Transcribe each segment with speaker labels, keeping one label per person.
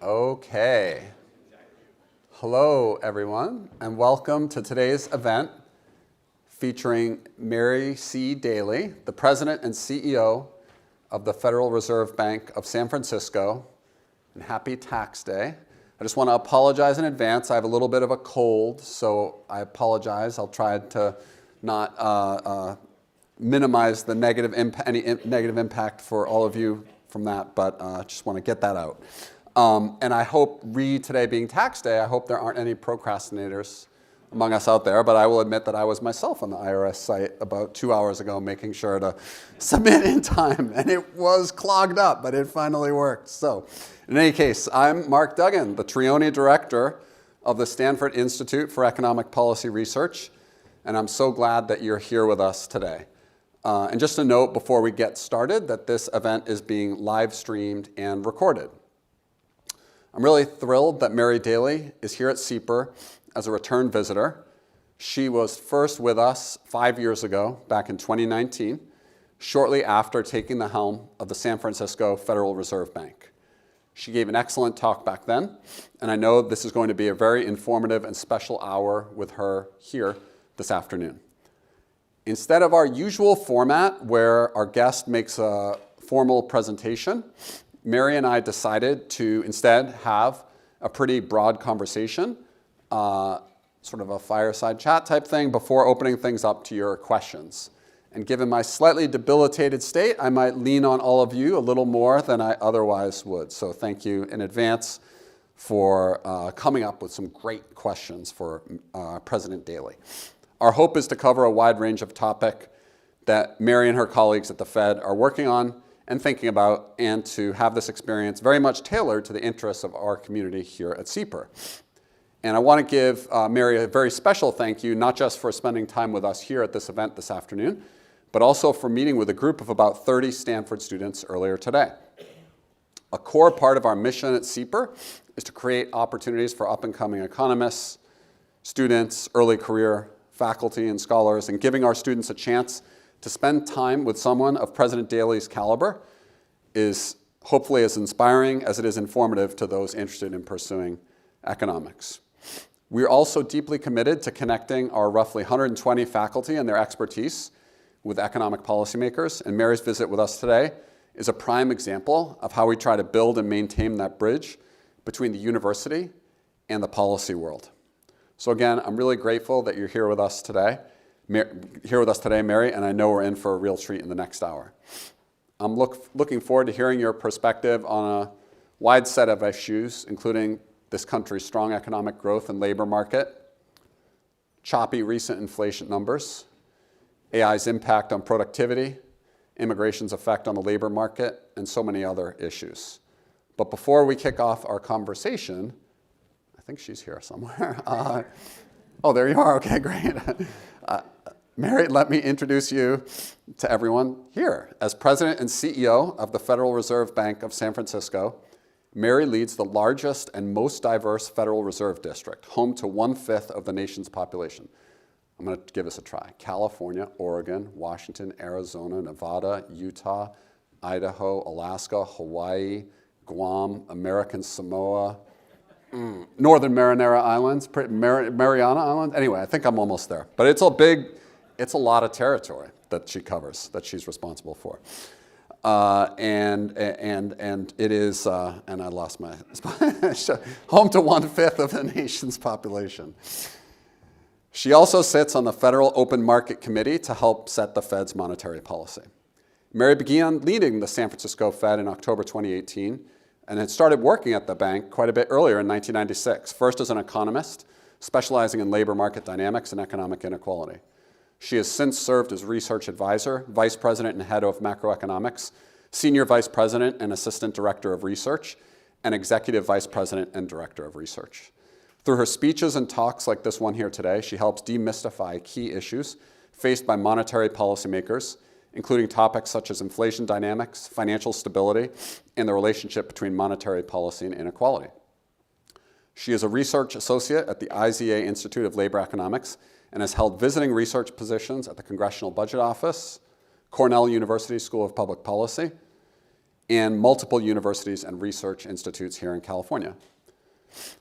Speaker 1: Okay. Hello, everyone, and welcome to today's event featuring Mary C. Daly, the President and CEO of the Federal Reserve Bank of San Francisco, and happy tax day. I just want to apologize in advance. I have a little bit of a cold, so I apologize. I'll try to not minimize the any negative impact for all of you from that, but just want to get that out. And I hope, today being tax day, I hope there aren't any procrastinators among us out there, but I will admit that I was myself on the IRS site about 2 hours ago making sure to submit in time, and it was clogged up, but it finally worked. So in any case, I'm Mark Duggan, the Trione Director of the Stanford Institute for Economic Policy Research, and I'm so glad that you're here with us today. And just a note before we get started that this event is being live streamed and recorded. I'm really thrilled that Mary Daly is here at CEPR as a return visitor. She was first with us 5 years ago, back in 2019, shortly after taking the helm of the San Francisco Federal Reserve Bank. She gave an excellent talk back then, and I know this is going to be a very informative and special hour with her here this afternoon. Instead of our usual format where our guest makes a formal presentation, Mary and I decided to instead have a pretty broad conversation, sort of a fireside chat type thing before opening things up to your questions. And given my slightly debilitated state, I might lean on all of you a little more than I otherwise would. So thank you in advance for coming up with some great questions for President Daly. Our hope is to cover a wide range of topics that Mary and her colleagues at the Fed are working on and thinking about, and to have this experience very much tailored to the interests of our community here at CEPR. And I want to give Mary a very special thank you, not just for spending time with us here at this event this afternoon, but also for meeting with a group of about 30 Stanford students earlier today. A core part of our mission at CEPR is to create opportunities for up-and-coming economists, students, early career faculty and scholars, and giving our students a chance to spend time with someone of President Daly's caliber is hopefully as inspiring as it is informative to those interested in pursuing economics. We're also deeply committed to connecting our roughly 120 faculty and their expertise with economic policymakers, and Mary's visit with us today is a prime example of how we try to build and maintain that bridge between the university and the policy world. So again, I'm really grateful that you're here with us today, Mary, and I know we're in for a real treat in the next hour. I'm looking forward to hearing your perspective on a wide set of issues, including this country's strong economic growth and labor market, choppy recent inflation numbers, AI's impact on productivity, immigration's effect on the labor market, and so many other issues. But before we kick off our conversation, I think she's here somewhere. Oh, there you are. Okay, great. Mary, let me introduce you to everyone here. As President and CEO of the Federal Reserve Bank of San Francisco, Mary leads the largest and most diverse Federal Reserve District, home to 1/5 of the nation's population. I'm going to give this a try. California, Oregon, Washington, Arizona, Nevada, Utah, Idaho, Alaska, Hawaii, Guam, American Samoa, Northern Mariana Islands, Mariana Islands. Anyway, I think I'm almost there. But it's a lot of territory that she covers, that she's responsible for. And it is, and I lost my, home to 1/5 of the nation's population. She also sits on the Federal Open Market Committee to help set the Fed's monetary policy. Mary began leading the San Francisco Fed in October 2018 and had started working at the bank quite a bit earlier in 1996, first as an economist, specializing in labor market dynamics and economic inequality. She has since served as research advisor, vice president and head of macroeconomics, senior vice president and assistant director of research, and executive vice president and director of research. Through her speeches and talks like this one here today, she helps demystify key issues faced by monetary policymakers, including topics such as inflation dynamics, financial stability, and the relationship between monetary policy and inequality. She is a research associate at the IZA Institute of Labor Economics and has held visiting research positions at the Congressional Budget Office, Cornell University School of Public Policy, and multiple universities and research institutes here in California.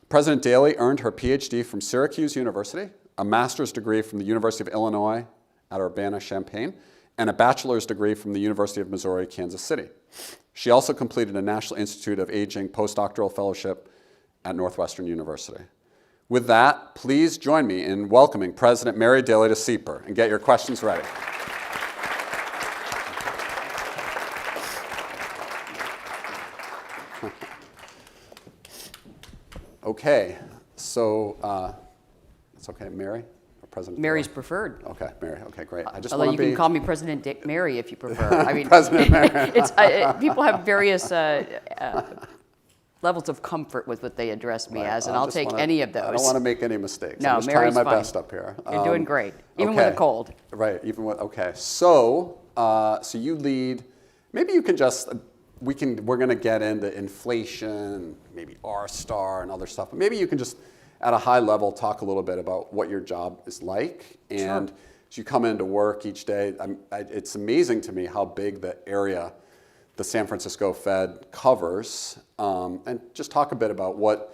Speaker 1: President Daly earned her PhD from Syracuse University, a master's degree from the University of Illinois at Urbana-Champaign, and a bachelor's degree from the University of Missouri, Kansas City. She also completed a National Institute of Aging postdoctoral fellowship at Northwestern University. With that, please join me in welcoming President Mary Daly to CEPR and get your questions ready. Okay, so it's okay, Mary? Or President
Speaker 2: Mary's
Speaker 1: Daly?
Speaker 2: preferred.
Speaker 1: Okay, Mary, okay, great. I just
Speaker 2: Although
Speaker 1: want
Speaker 2: you
Speaker 1: to be...
Speaker 2: can call me President Mary if you prefer. I mean,
Speaker 1: President Mary.
Speaker 2: people have various levels of comfort with what they address me as, and I'll take any of those.
Speaker 1: I don't want to make any mistakes.
Speaker 2: No,
Speaker 1: I'm just
Speaker 2: Mary's
Speaker 1: trying my
Speaker 2: fine.
Speaker 1: best up here.
Speaker 2: You're doing great, even
Speaker 1: okay.
Speaker 2: with a cold.
Speaker 1: Right, even with, okay. So you lead, maybe you can just, we're going to get into inflation, maybe R-star and other stuff, but maybe you can just, at a high level, talk a little bit about what your job is like. And
Speaker 2: Sure.
Speaker 1: as you come into work each day, it's amazing to me how big the area the San Francisco Fed covers, and just talk a bit about what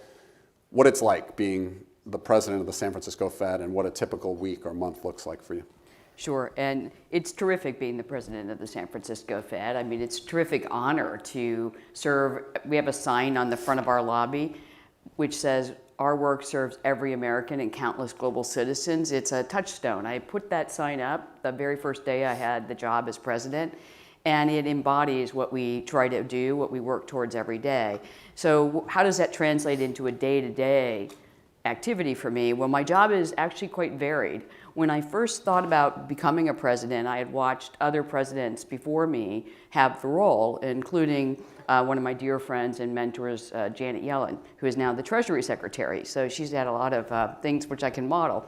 Speaker 1: it's like being the president of the San Francisco Fed and what a typical week or month looks like for you.
Speaker 2: Sure, and it's terrific being the president of the San Francisco Fed. I mean, it's a terrific honor to serve. We have a sign on the front of our lobby which says, "Our work serves every American and countless global citizens." It's a touchstone. I put that sign up the very first day I had the job as president, and it embodies what we try to do, what we work towards every day. So how does that translate into a day-to-day activity for me? Well, my job is actually quite varied. When I first thought about becoming a president, I had watched other presidents before me have the role, including one of my dear friends and mentors, Janet Yellen, who is now the Treasury Secretary. So she's had a lot of things which I can model.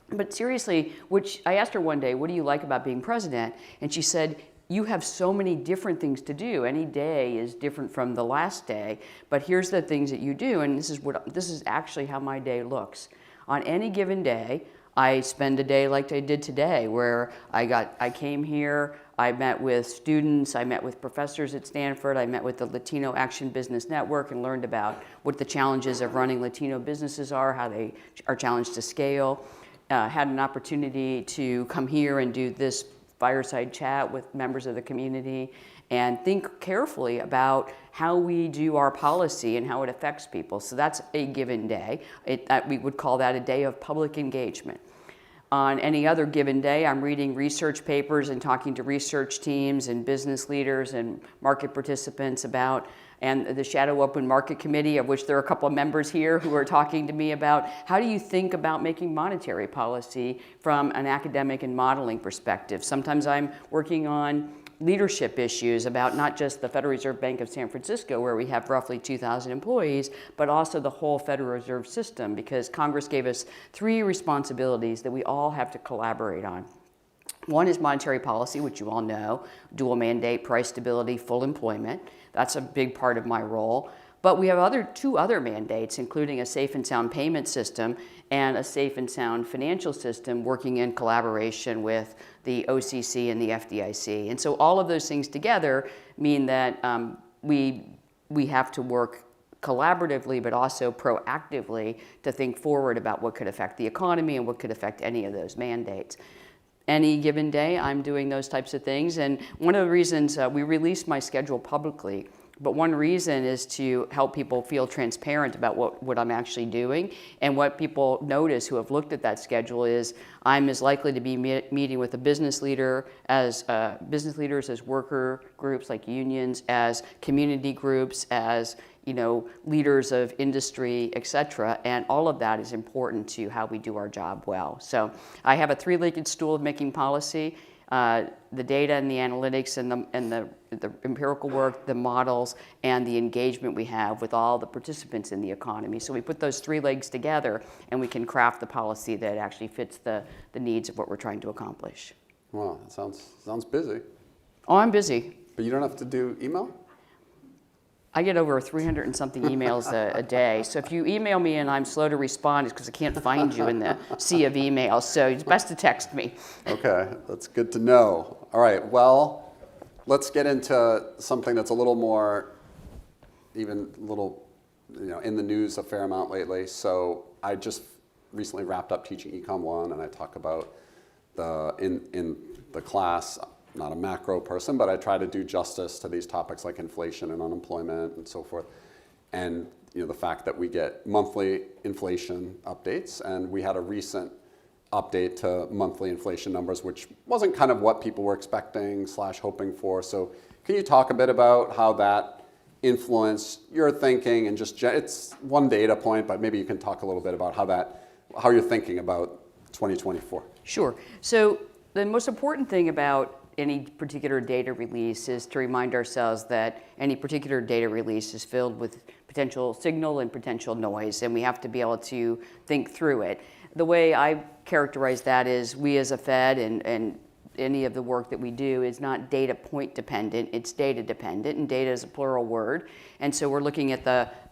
Speaker 2: But seriously, which I asked her one day, "What do you like about being president?" And she said, "You have so many different things to do. Any day is different from the last day, but here's the things that you do," and this is actually how my day looks. On any given day, I spend a day like I did today, where I came here, I met with students, I met with professors at Stanford, I met with the Latino Action Business Network and learned about what the challenges of running Latino businesses are, how they are challenged to scale. Had an opportunity to come here and do this fireside chat with members of the community and think carefully about how we do our policy and how it affects people. So that's a given day. We would call that a day of public engagement. On any other given day, I'm reading research papers and talking to research teams and business leaders and market participants about, and the Shadow Open Market Committee, of which there are a couple of members here who are talking to me about how do you think about making monetary policy from an academic and modeling perspective. Sometimes I'm working on leadership issues about not just the Federal Reserve Bank of San Francisco, where we have roughly 2,000 employees, but also the whole Federal Reserve System, because Congress gave us 3 responsibilities that we all have to collaborate on. One is monetary policy, which you all know, dual mandate, price stability, full employment. That's a big part of my role. But we have 2 other mandates, including a safe and sound payment system and a safe and sound financial system, working in collaboration with the OCC and the FDIC. And so all of those things together mean that we have to work collaboratively, but also proactively to think forward about what could affect the economy and what could affect any of those mandates. Any given day, I'm doing those types of things. And one of the reasons we released my schedule publicly, but one reason is to help people feel transparent about what I'm actually doing. And what people notice who have looked at that schedule is I'm as likely to be meeting with a business leader as business leaders, as worker groups like unions, as community groups, as leaders of industry, et cetera. And all of that is important to how we do our job well. So I have a 3-legged stool of making policy. The data and the analytics and the empirical work, the models, and the engagement we have with all the participants in the economy. So we put those 3 legs together and we can craft the policy that actually fits the needs of what we're trying to accomplish.
Speaker 1: Wow, that sounds busy.
Speaker 2: Oh, I'm busy.
Speaker 1: But you don't have to do email?
Speaker 2: I get over 300 and something emails a day. So if you email me and I'm slow to respond, it's because I can't find you in the sea of emails. So it's best to text me.
Speaker 1: Okay, that's good to know. All right, well, let's get into something that's a little more, even a little, in the news a fair amount lately. So I just recently wrapped up teaching Econ 1, and I talk about in the class, I'm not a macro person, but I try to do justice to these topics like inflation and unemployment and so forth. And the fact that we get monthly inflation updates, and we had a recent update to monthly inflation numbers, which wasn't kind of what people were expecting / hoping for. So can you talk a bit about how that influenced your thinking, and just, it's one data point, but maybe you can talk a little bit about how you're thinking about 2024.
Speaker 2: Sure. So the most important thing about any particular data release is to remind ourselves that any particular data release is filled with potential signal and potential noise, and we have to be able to think through it. The way I characterize that is we as a Fed and any of the work that we do is not data point dependent, it's data dependent, and data is a plural word. And so we're looking at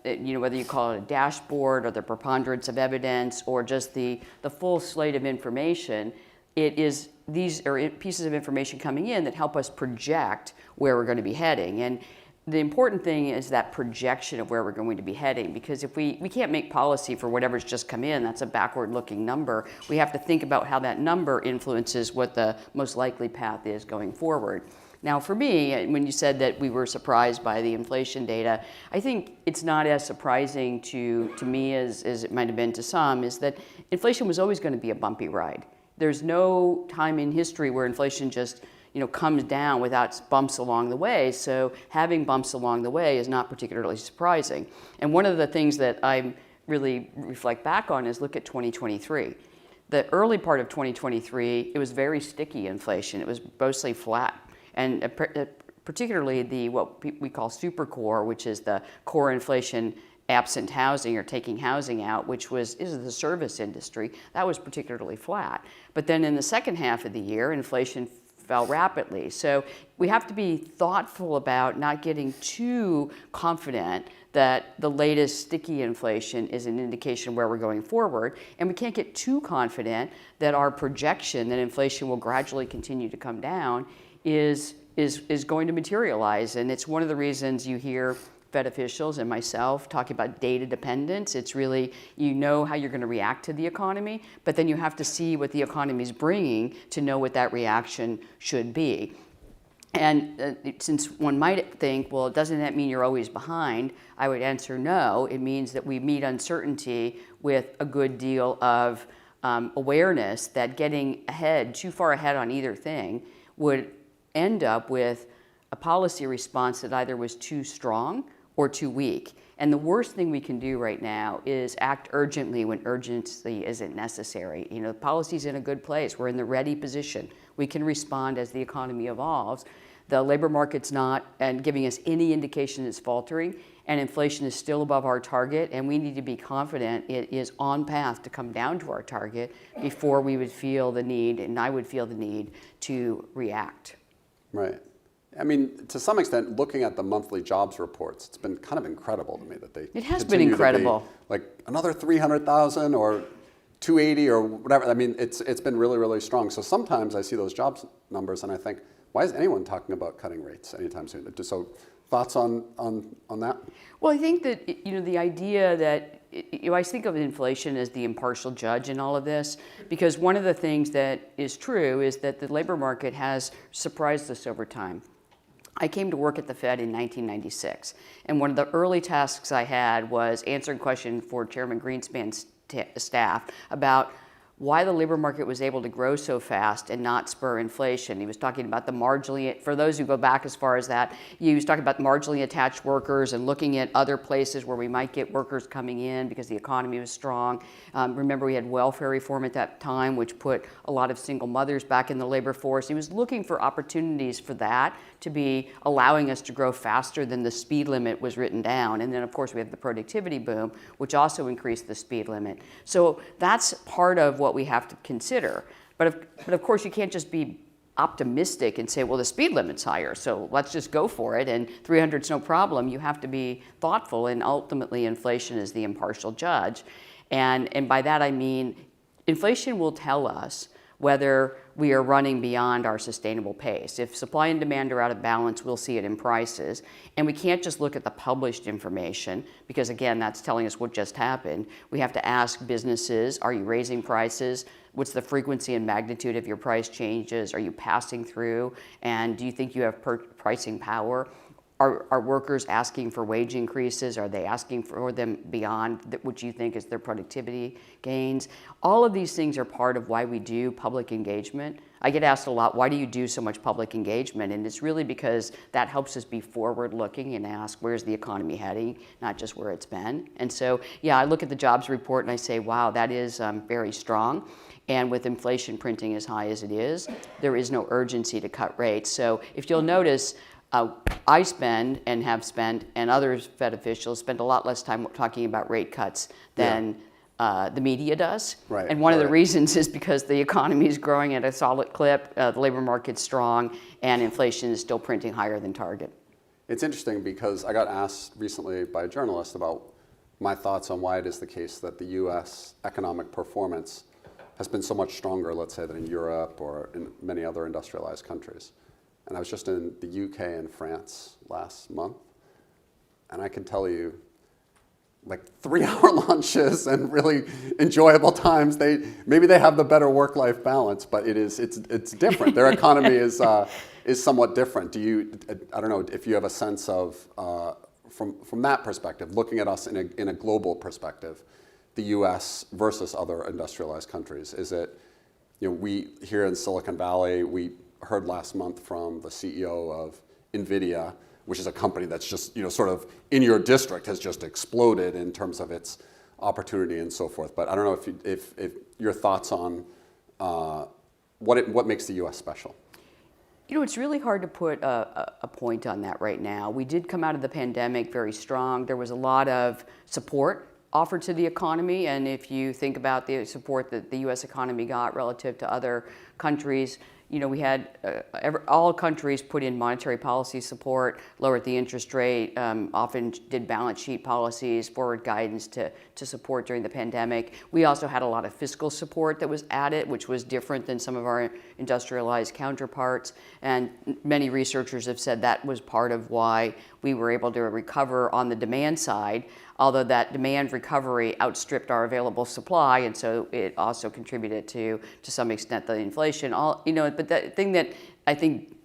Speaker 2: whether you call it a dashboard or the preponderance of evidence or just the full slate of information. These are pieces of information coming in that help us project where we're going to be heading. And the important thing is that projection of where we're going to be heading, because if we can't make policy for whatever's just come in, that's a backward-looking number. We have to think about how that number influences what the most likely path is going forward. Now, for me, when you said that we were surprised by the inflation data, I think it's not as surprising to me as it might have been to some, is that inflation was always going to be a bumpy ride. There's no time in history where inflation just comes down without bumps along the way. So having bumps along the way is not particularly surprising. And one of the things that I really reflect back on is look at 2023. The early part of 2023, it was very sticky inflation. It was mostly flat. And particularly what we call super core, which is the core inflation absent housing or taking housing out, which is the service industry, that was particularly flat. But then in the second half of the year, inflation fell rapidly. So we have to be thoughtful about not getting too confident that the latest sticky inflation is an indication of where we're going forward. And we can't get too confident that our projection that inflation will gradually continue to come down is going to materialize. And it's one of the reasons you hear Fed officials and myself talking about data dependence. It's really, how you're going to react to the economy, but then you have to see what the economy is bringing to know what that reaction should be. And since one might think, well, doesn't that mean you're always behind? I would answer no. It means that we meet uncertainty with a good deal of awareness that getting too far ahead on either thing would end up with a policy response that either was too strong or too weak. And the worst thing we can do right now is act urgently when urgency isn't necessary. The policy's in a good place. We're in the ready position. We can respond as the economy evolves. The labor market's not giving us any indication it's faltering, and inflation is still above our target, and we need to be confident it is on path to come down to our target before we would feel the need, and I would feel the need, to react.
Speaker 1: Right. I mean, to some extent, looking at the monthly jobs reports, it's been kind of incredible to me that they
Speaker 2: It has been incredible.
Speaker 1: Like another 300,000 or 280 or whatever. I mean, it's been really, really strong. So sometimes I see those jobs numbers and I think, why is anyone talking about cutting rates anytime soon? So thoughts on that?
Speaker 2: Well, I think that, the idea that, I think of inflation as the impartial judge in all of this, because one of the things that is true is that the labor market has surprised us over time. I came to work at the Fed in 1996, and one of the early tasks I had was answering questions for Chairman Greenspan's staff about why the labor market was able to grow so fast and not spur inflation. He was talking about the marginally, for those who go back as far as that, he was talking about marginally attached workers and looking at other places where we might get workers coming in because the economy was strong. Remember, we had welfare reform at that time, which put a lot of single mothers back in the labor force. He was looking for opportunities for that to be allowing us to grow faster than the speed limit was written down. And then, of course, we have the productivity boom, which also increased the speed limit. So that's part of what we have to consider. But of course, you can't just be optimistic and say, well, the speed limit's higher, so let's just go for it, and 300's no problem. You have to be thoughtful, and ultimately inflation is the impartial judge. And by that I mean inflation will tell us whether we are running beyond our sustainable pace. If supply and demand are out of balance, we'll see it in prices. And we can't just look at the published information because, again, that's telling us what just happened. We have to ask businesses, are you raising prices? What's the frequency and magnitude of your price changes? Are you passing through? And do you think you have pricing power? Are workers asking for wage increases? Are they asking for them beyond what you think is their productivity gains? All of these things are part of why we do public engagement. I get asked a lot, why do you do so much public engagement? And it's really because that helps us be forward-looking and ask, where's the economy heading, not just where it's been. And so, yeah, I look at the jobs report and I say, wow, that is very strong. And with inflation printing as high as it is, there is no urgency to cut rates. So if you'll notice, I spend and have spent, and other Fed officials spend a lot less time talking about rate cuts than the media does.
Speaker 1: Right,
Speaker 2: and one of the reasons is because the economy is growing at a solid clip, the labor market's strong, and inflation is still printing higher than target.
Speaker 1: It's interesting because I got asked recently by a journalist about my thoughts on why it is the case that the U.S. economic performance has been so much stronger, let's say, than in Europe or in many other industrialized countries. And I was just in the UK and France last month, and I can tell you, like 3-hour lunches and really enjoyable times. Maybe they have the better work-life balance, but it's different. Their economy is somewhat different. I don't know if you have a sense of from that perspective, looking at us in a global perspective, the U.S. versus other industrialized countries. Is it, we here in Silicon Valley, we heard last month from the CEO of NVIDIA, which is a company that's just, sort of in your district has just exploded in terms of its opportunity and so forth. But I don't know if your thoughts on what makes the U.S. special.
Speaker 2: It's really hard to put a point on that right now. We did come out of the pandemic very strong. There was a lot of support offered to the economy, and if you think about the support that the U.S. economy got relative to other countries, we had all countries put in monetary policy support, lowered the interest rate, often did balance sheet policies, forward guidance to support during the pandemic. We also had a lot of fiscal support that was added, which was different than some of our industrialized counterparts. And many researchers have said that was part of why we were able to recover on the demand side, although that demand recovery outstripped our available supply, and so it also contributed to some extent the inflation. But the thing that I think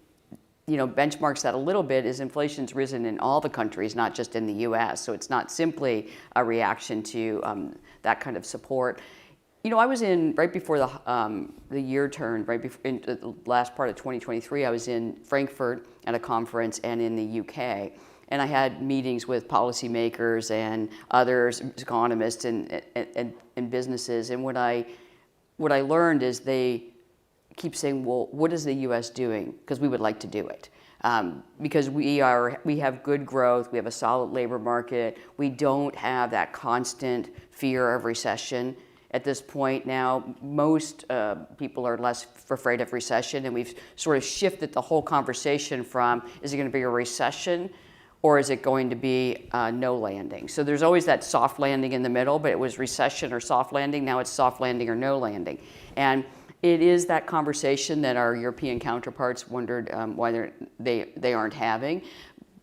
Speaker 2: benchmarks that a little bit is inflation's risen in all the countries, not just in the U.S. So it's not simply a reaction to that kind of support. I was in right before the year turned, right before in the last part of 2023. I was in Frankfurt at a conference and in the UK. And I had meetings with policymakers and others, economists and businesses. And what I learned is they keep saying, well, what is the U.S. doing? Because we would like to do it. Because we have good growth, we have a solid labor market, we don't have that constant fear of recession. At this point now, most people are less afraid of recession, and we've sort of shifted the whole conversation from, is it going to be a recession, or is it going to be no landing? So there's always that soft landing in the middle, but it was recession or soft landing. Now it's soft landing or no landing. And it is that conversation that our European counterparts wondered why they aren't having.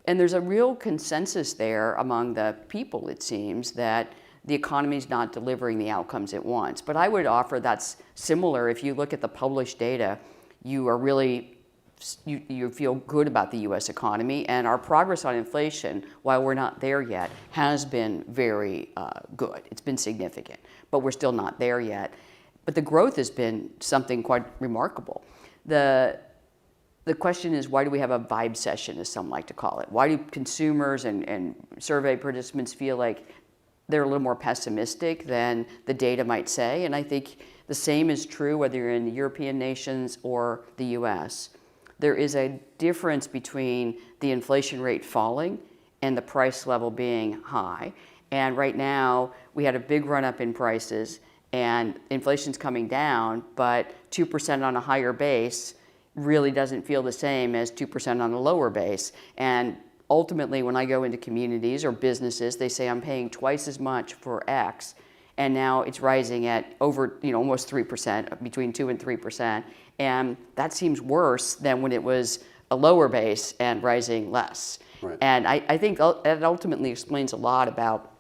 Speaker 2: And there's a real consensus there among the people, it seems, that the economy is not delivering the outcomes it wants. But I would offer that's similar. If you look at the published data, you are really you feel good about the U.S. economy, and our progress on inflation, while we're not there yet, has been very good. It's been significant, but we're still not there yet. But the growth has been something quite remarkable. The question is, why do we have a vibe session, as some like to call it? Why do consumers and survey participants feel like they're a little more pessimistic than the data might say? And I think the same is true whether you're in the European nations or the U.S. There is a difference between the inflation rate falling and the price level being high. And right now, we had a big run up in prices and inflation's coming down, but 2% on a higher base really doesn't feel the same as 2% on a lower base. And ultimately, when I go into communities or businesses, they say I'm paying twice as much for X, and now it's rising at over, almost 3%, between 2 and 3%. And that seems worse than when it was a lower base and rising less.
Speaker 1: Right.
Speaker 2: And I think that ultimately explains a lot about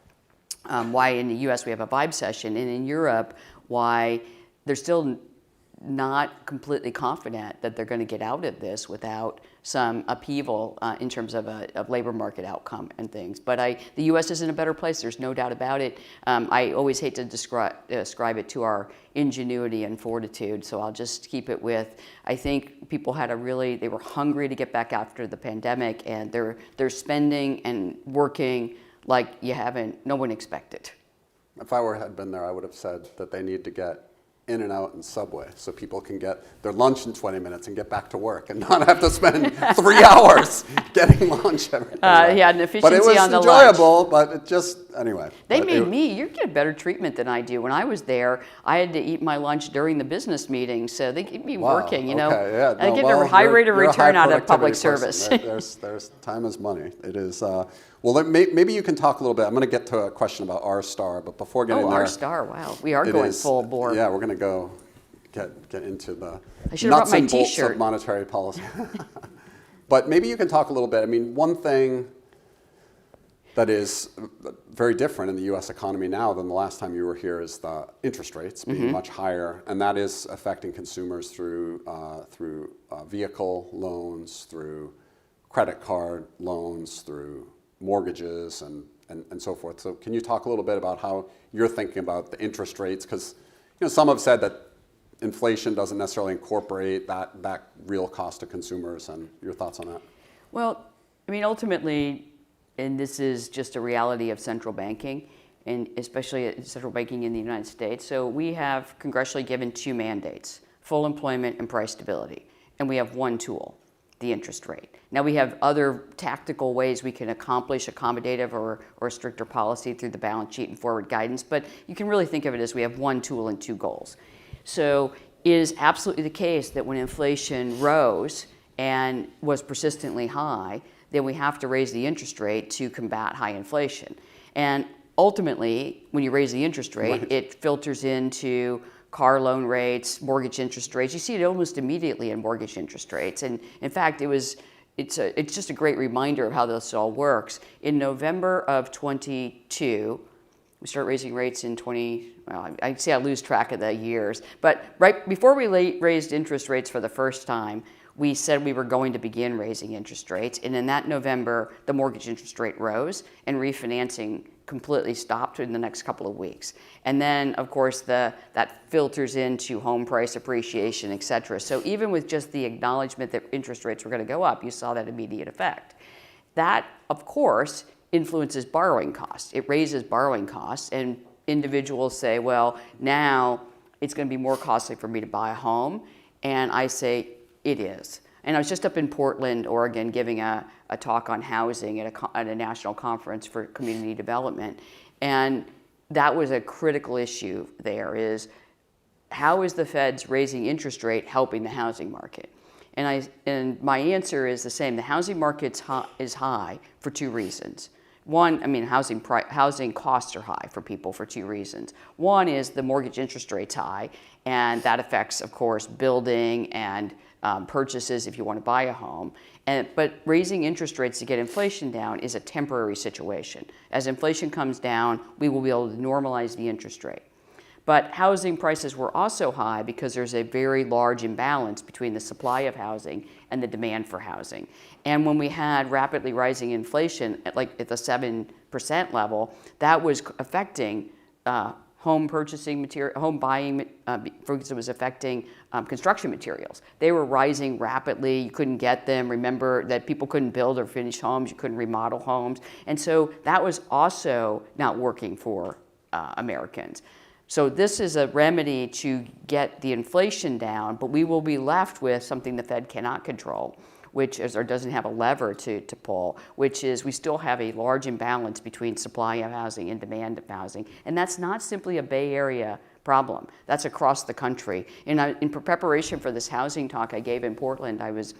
Speaker 2: why in the US we have a vibe session, and in Europe, why they're still not completely confident that they're going to get out of this without some upheaval in terms of a labor market outcome and things. But the U.S. is in a better place. There's no doubt about it. I always hate to describe it to our ingenuity and fortitude, so I'll just keep it with, I think people they were hungry to get back after the pandemic, and they're spending and working like no one expected.
Speaker 1: If I had been there, I would have said that they need to get in and out in Subway so people can get their lunch in 20 minutes and get back to work and not have to spend 3 hours getting lunch every day.
Speaker 2: Yeah, and efficiency on the lunch.
Speaker 1: But it was enjoyable, but it just, anyway.
Speaker 2: You get better treatment than I do. When I was there, I had to eat my lunch during the business meeting, so they keep me working,
Speaker 1: Okay, yeah.
Speaker 2: I get a high rate of return out of public service.
Speaker 1: There's time is money. It is, maybe you can talk a little bit. I'm going to get to a question about R-Star, but before getting there.
Speaker 2: R-Star, wow. We are going full bore.
Speaker 1: Yeah, we're going to go get into the
Speaker 2: I
Speaker 1: nuts
Speaker 2: my
Speaker 1: and bolts
Speaker 2: t-shirt.
Speaker 1: of monetary policy. But maybe you can talk a little bit. I mean, one thing that is very different in the U.S. economy now than the last time you were here is the interest rates being much higher, and that is affecting consumers through vehicle loans, through credit card loans, through mortgages, and so forth. So can you talk a little bit about how you're thinking about the interest rates? Because some have said that inflation doesn't necessarily incorporate that real cost to consumers, and your thoughts on that?
Speaker 2: Well, I mean, ultimately, and this is just a reality of central banking, and especially central banking in the United States. So we have congressionally given 2 mandates, full employment and price stability. And we have one tool, the interest rate. Now we have other tactical ways we can accomplish accommodative or stricter policy through the balance sheet and forward guidance, but you can really think of it as we have one tool and 2 goals. So it is absolutely the case that when inflation rose and was persistently high, then we have to raise the interest rate to combat high inflation. And ultimately, when you raise the interest rate, it filters into car loan rates, mortgage interest rates. You see it almost immediately in mortgage interest rates. And in fact, it's just a great reminder of how this all works. In November of 22, we start raising rates in I see I lose track of the years, but right before we raised interest rates for the first time, we said we were going to begin raising interest rates. And in that November, the mortgage interest rate rose and refinancing completely stopped in the next couple of weeks. And then, of course, that filters into home price appreciation, et cetera. So even with just the acknowledgement that interest rates were going to go up, you saw that immediate effect. That, of course, influences borrowing costs. It raises borrowing costs, and individuals say, well, now it's going to be more costly for me to buy a home. And I say, it is. And I was just up in Portland, Oregon, giving a talk on housing at a national conference for community development. And that was a critical issue there, is how is the Fed's raising interest rate helping the housing market? And my answer is the same. The housing market is high for 2 reasons. One, I mean, housing costs are high for people for 2 reasons. One is the mortgage interest rate's high, and that affects, of course, building and purchases if you want to buy a home. But raising interest rates to get inflation down is a temporary situation. As inflation comes down, we will be able to normalize the interest rate. But housing prices were also high because there's a very large imbalance between the supply of housing and the demand for housing. And when we had rapidly rising inflation at the 7% level, that was affecting home purchasing material, home buying, because it was affecting construction materials. They were rising rapidly. You couldn't get them. Remember that people couldn't build or finish homes. You couldn't remodel homes. And so that was also not working for Americans. So this is a remedy to get the inflation down, but we will be left with something the Fed cannot control, which is, or doesn't have a lever to pull, which is we still have a large imbalance between supply of housing and demand of housing. And that's not simply a Bay Area problem. That's across the country. In preparation for this housing talk I gave in Portland, I was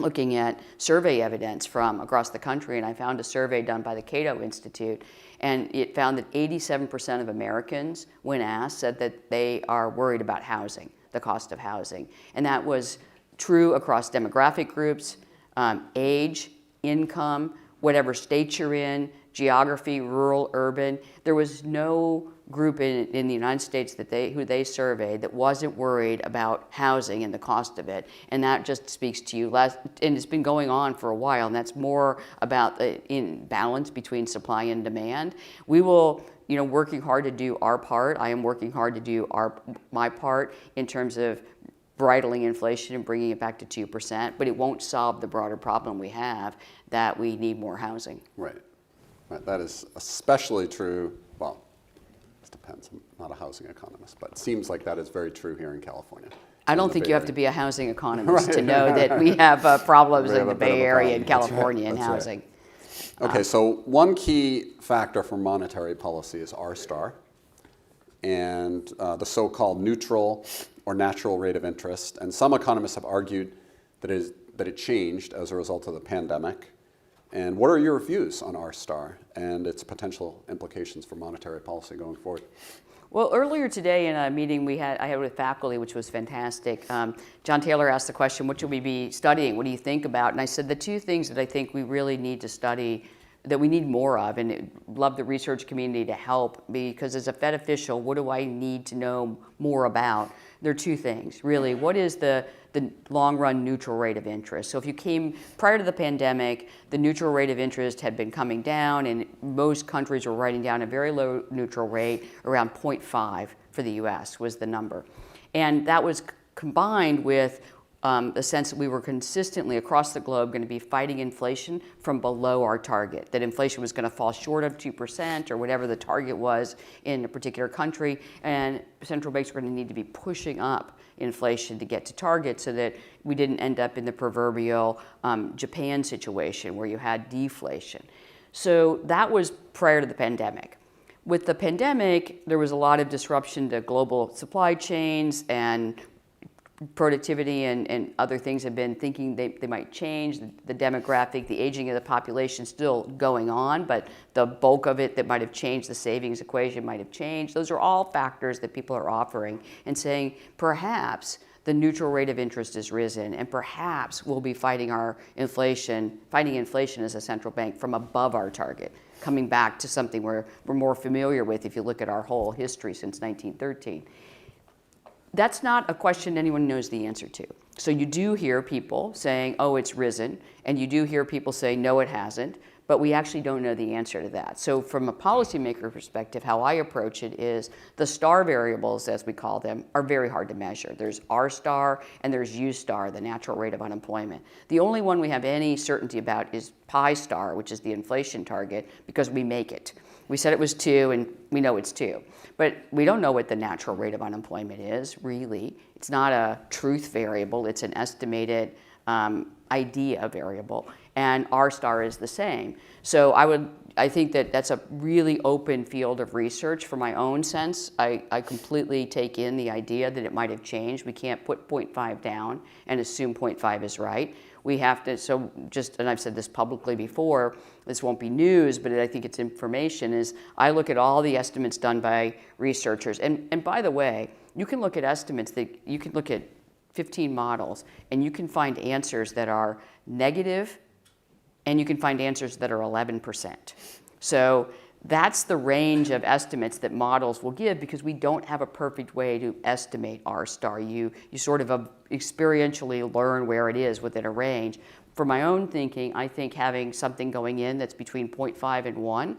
Speaker 2: looking at survey evidence from across the country, and I found a survey done by the Cato Institute, and it found that 87% of Americans, when asked, said that they are worried about housing, the cost of housing. And that was true across demographic groups, age, income, whatever state you're in, geography, rural, urban. There was no group in the United States who they surveyed that wasn't worried about housing and the cost of it. And that just speaks to you. And it's been going on for a while, and that's more about the imbalance between supply and demand. We will, working hard to do our part. I am working hard to do my part in terms of bridling inflation and bringing it back to 2%, but it won't solve the broader problem we have that we need more housing.
Speaker 1: Right. That is especially true, well, it depends. I'm not a housing economist, but it seems like that is very true here in California.
Speaker 2: I don't think you have to be a housing economist to know that we have problems in the Bay Area and California in housing.
Speaker 1: Right. Okay, so one key factor for monetary policy is R-star, and the so-called neutral or natural rate of interest. And some economists have argued that it changed as a result of the pandemic. And what are your views on R-star and its potential implications for monetary policy going forward?
Speaker 2: Well, earlier today in a meeting I had with faculty, which was fantastic, John Taylor asked the question, what should we be studying? What do you think about? And I said the two things that I think we really need to study, that we need more of, and love the research community to help, because as a Fed official, what do I need to know more about? There are two things, really. What is the long-run neutral rate of interest? So if you came prior to the pandemic, the neutral rate of interest had been coming down, and most countries were writing down a very low neutral rate, around 0.5 for the US was the number. And that was combined with the sense that we were consistently across the globe going to be fighting inflation from below our target, that inflation was going to fall short of 2% or whatever the target was in a particular country, and central banks were going to need to be pushing up inflation to get to target so that we didn't end up in the proverbial Japan situation where you had deflation. So that was prior to the pandemic. With the pandemic, there was a lot of disruption to global supply chains, and productivity and other things have been thinking they might change. The demographic, the aging of the population still going on, but the bulk of it that might have changed, the savings equation might have changed. Those are all factors that people are offering and saying perhaps the neutral rate of interest has risen, and perhaps we'll be fighting inflation as a central bank from above our target, coming back to something we're more familiar with if you look at our whole history since 1913. That's not a question anyone knows the answer to. So you do hear people saying, oh, it's risen, and you do hear people say, no, it hasn't, but we actually don't know the answer to that. So from a policymaker perspective, how I approach it is the star variables, as we call them, are very hard to measure. There's R star and there's U star, the natural rate of unemployment. The only one we have any certainty about is pi star, which is the inflation target, because we make it. We said it was 2, and we know it's 2. But we don't know what the natural rate of unemployment is, really. It's not a truth variable. It's an estimated idea variable. And R star is the same. So I think that that's a really open field of research for my own sense. I completely take in the idea that it might have changed. We can't put 0.5 down and assume 0.5 is right. We have to, and I've said this publicly before, this won't be news, but I think it's information, is I look at all the estimates done by researchers. And by the way, you can look at estimates, you can look at 15 models, and you can find answers that are negative, and you can find answers that are 11%. So that's the range of estimates that models will give, because we don't have a perfect way to estimate R star. You sort of experientially learn where it is within a range. For my own thinking, I think having something going in that's between 0.5 and 1,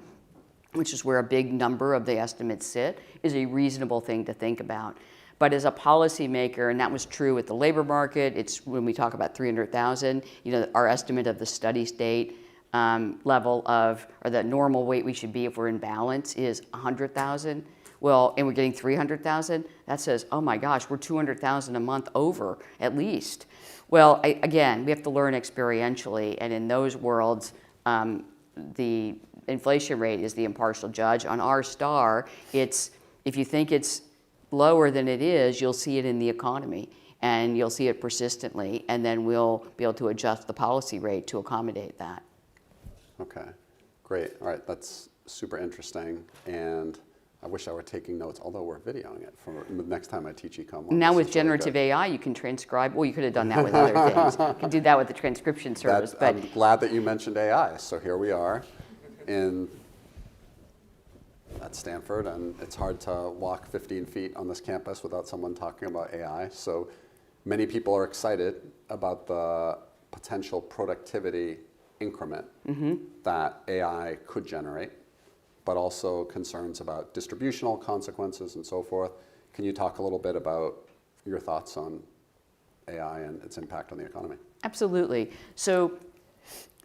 Speaker 2: which is where a big number of the estimates sit, is a reasonable thing to think about. But as a policymaker, and that was true with the labor market, it's when we talk about 300,000, our estimate of the steady state level of, or the normal weight we should be if we're in balance is 100,000. Well, and we're getting 300,000, that says, oh my gosh, we're 200,000 a month over at least. Well, again, we have to learn experientially, and in those worlds, the inflation rate is the impartial judge. On R star, if you think it's lower than it is, you'll see it in the economy. and you'll see it persistently, and then we'll be able to adjust the policy rate to accommodate that.
Speaker 1: Okay, great. All right, that's super interesting. And I wish I were taking notes, although we're videoing it for the next time I teach Econ 1.
Speaker 2: Now with generative AI, you can transcribe. Well, you could have done that with other things. You can do that with the transcription service. But
Speaker 1: I'm glad that you mentioned AI. So here we are at Stanford, and it's hard to walk 15 feet on this campus without someone talking about AI. So many people are excited about the potential productivity increment that AI could generate, but also concerns about distributional consequences and so forth. Can you talk a little bit about your thoughts on AI and its impact on the economy?
Speaker 2: absolutely. So,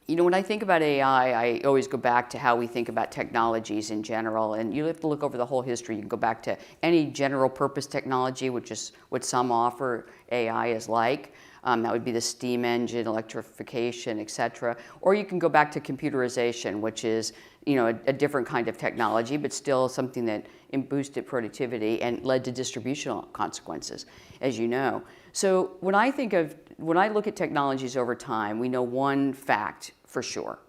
Speaker 2: when I think about AI, I always go back to how we think about technologies in general. And you have to look over the whole history. You can go back to any general purpose technology, which is what some offer AI is like. That would be the steam engine, electrification, et cetera. Or you can go back to computerization, which is a different kind of technology, but still something that boosted productivity and led to distributional consequences, as you know. So when I look at technologies over time, we know one fact for sure.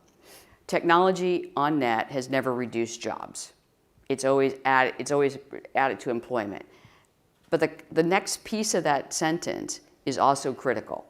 Speaker 2: Technology on net has never reduced jobs. It's always added to employment. But the next piece of that sentence is also critical.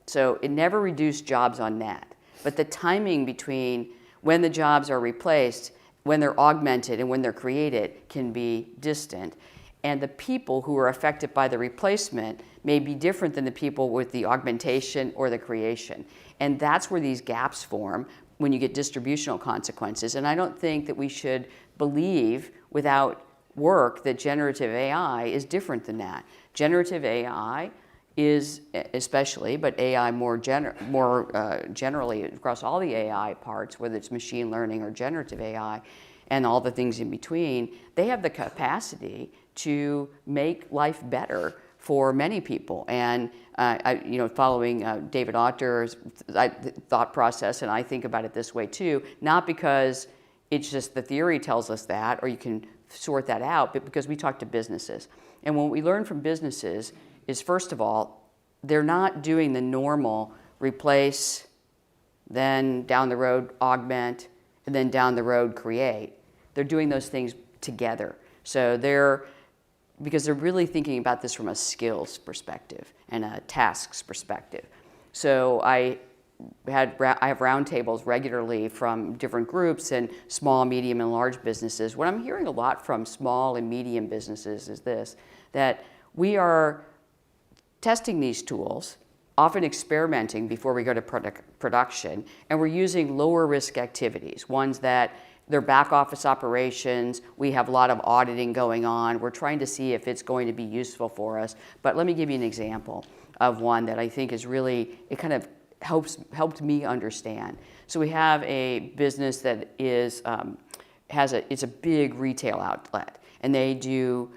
Speaker 2: So it never reduced jobs on net. But the timing between when the jobs are replaced, when they're augmented, and when they're created can be distant. And the people who are affected by the replacement may be different than the people with the augmentation or the creation. And that's where these gaps form when you get distributional consequences. And I don't think that we should believe without work that generative AI is different than that. Generative AI is especially, but AI more generally across all the AI parts, whether it's machine learning or generative AI and all the things in between, they have the capacity to make life better for many people. And following David Otter's thought process, and I think about it this way too, not because it's just the theory tells us that, or you can sort that out, but because we talk to businesses. And what we learn from businesses is, first of all, they're not doing the normal replace, then down the road augment, and then down the road create. They're doing those things together. So because they're really thinking about this from a skills perspective and a tasks perspective. So I have roundtables regularly from different groups and small, medium, and large businesses. What I'm hearing a lot from small and medium businesses is this, that we are testing these tools, often experimenting before we go to production, and we're using lower risk activities, ones that they're back office operations, we have a lot of auditing going on, we're trying to see if it's going to be useful for us. But let me give you an example of one that I think is really, it kind of helped me understand. So we have a business that is, it's a big retail outlet, and they do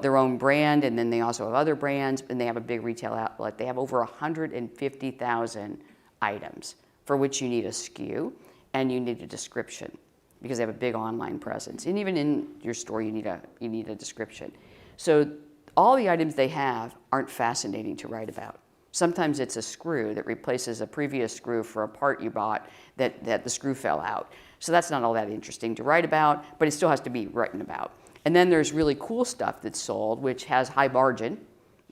Speaker 2: their own brand, and then they also have other brands, and they have a big retail outlet. They have over 150,000 items for which you need a SKU and you need a description, because they have a big online presence. And even in your store, you need a description. So all the items they have aren't fascinating to write about. Sometimes it's a screw that replaces a previous screw for a part you bought that the screw fell out. So that's not all that interesting to write about, but it still has to be written about. And then there's really cool stuff that's sold, which has high margin,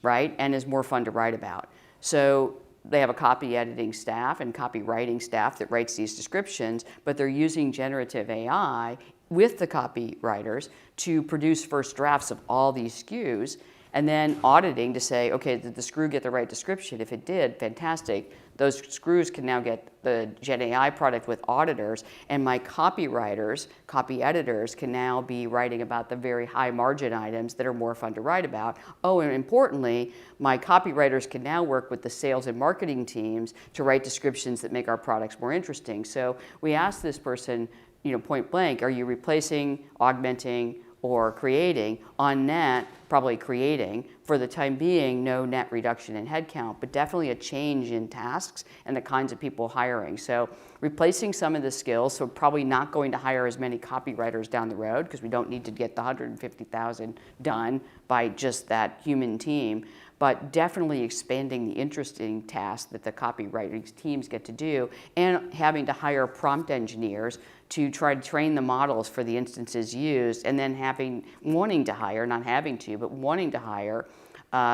Speaker 2: right, and is more fun to write about. So they have a copy editing staff and copywriting staff that writes these descriptions, but they're using generative AI with the copywriters to produce first drafts of all these SKUs, and then auditing to say, okay, did the screw get the right description? If it did, fantastic. Those screws can now get the Gen AI product with auditors, and my copywriters, copy editors can now be writing about the very high margin items that are more fun to write about. Oh, and importantly, my copywriters can now work with the sales and marketing teams to write descriptions that make our products more interesting. So we asked this person, point blank, are you replacing, augmenting, or creating? On net, probably creating. For the time being, no net reduction in headcount, but definitely a change in tasks and the kinds of people hiring. So replacing some of the skills, so probably not going to hire as many copywriters down the road, because we don't need to get the 150,000 done by just that human team. but definitely expanding the interesting tasks that the copywriting teams get to do, and having to hire prompt engineers to try to train the models for the instances used, and then wanting to hire, not having to, but wanting to hire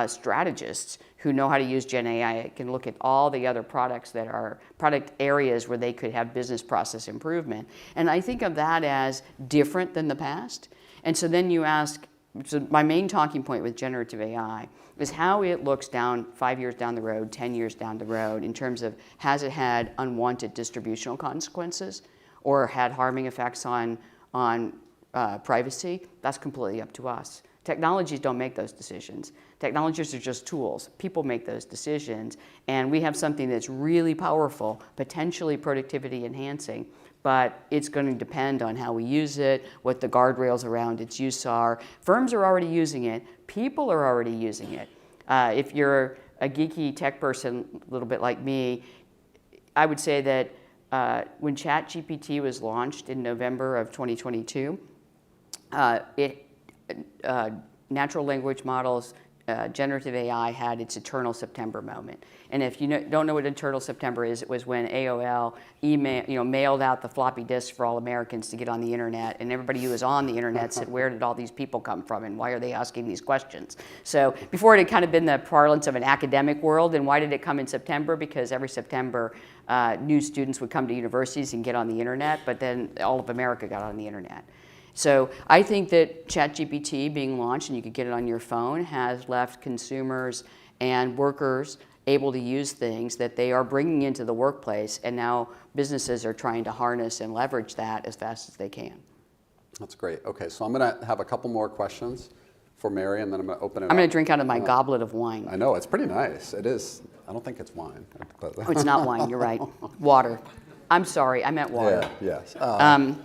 Speaker 2: strategists who know how to use Gen AI, can look at all the other products that are product areas where they could have business process improvement. And I think of that as different than the past. And so then you ask, so my main talking point with generative AI is how it looks down 5 years down the road, 10 years down the road, in terms of, has it had unwanted distributional consequences or had harming effects on privacy? That's completely up to us. Technologies don't make those decisions. Technologies are just tools. People make those decisions, and we have something that's really powerful, potentially productivity enhancing, but it's going to depend on how we use it, what the guardrails around its use are. Firms are already using it. People are already using it. If you're a geeky tech person, a little bit like me, I would say that when ChatGPT was launched in November of 2022, natural language models, generative AI had its eternal September moment. And if you don't know what eternal September is, it was when AOL mailed out the floppy disks for all Americans to get on the internet, and everybody who was on the internet said, where did all these people come from, and why are they asking these questions? So before, it had kind of been the parlance of an academic world. And why did it come in September? Because every September, new students would come to universities and get on the internet, but then all of America got on the internet. So I think that ChatGPT being launched, and you could get it on your phone, has left consumers and workers able to use things that they are bringing into the workplace, and now businesses are trying to harness and leverage that as fast as they can.
Speaker 1: That's great. Okay, so I'm going to have a couple more questions for Mary, and then I'm going to open it up.
Speaker 2: I'm going to drink out of my goblet of wine.
Speaker 1: I know, it's pretty nice. It is. I don't think it's wine. But
Speaker 2: Oh, it's not wine, you're right. Water. I'm sorry, I meant water.
Speaker 1: Yeah, yes.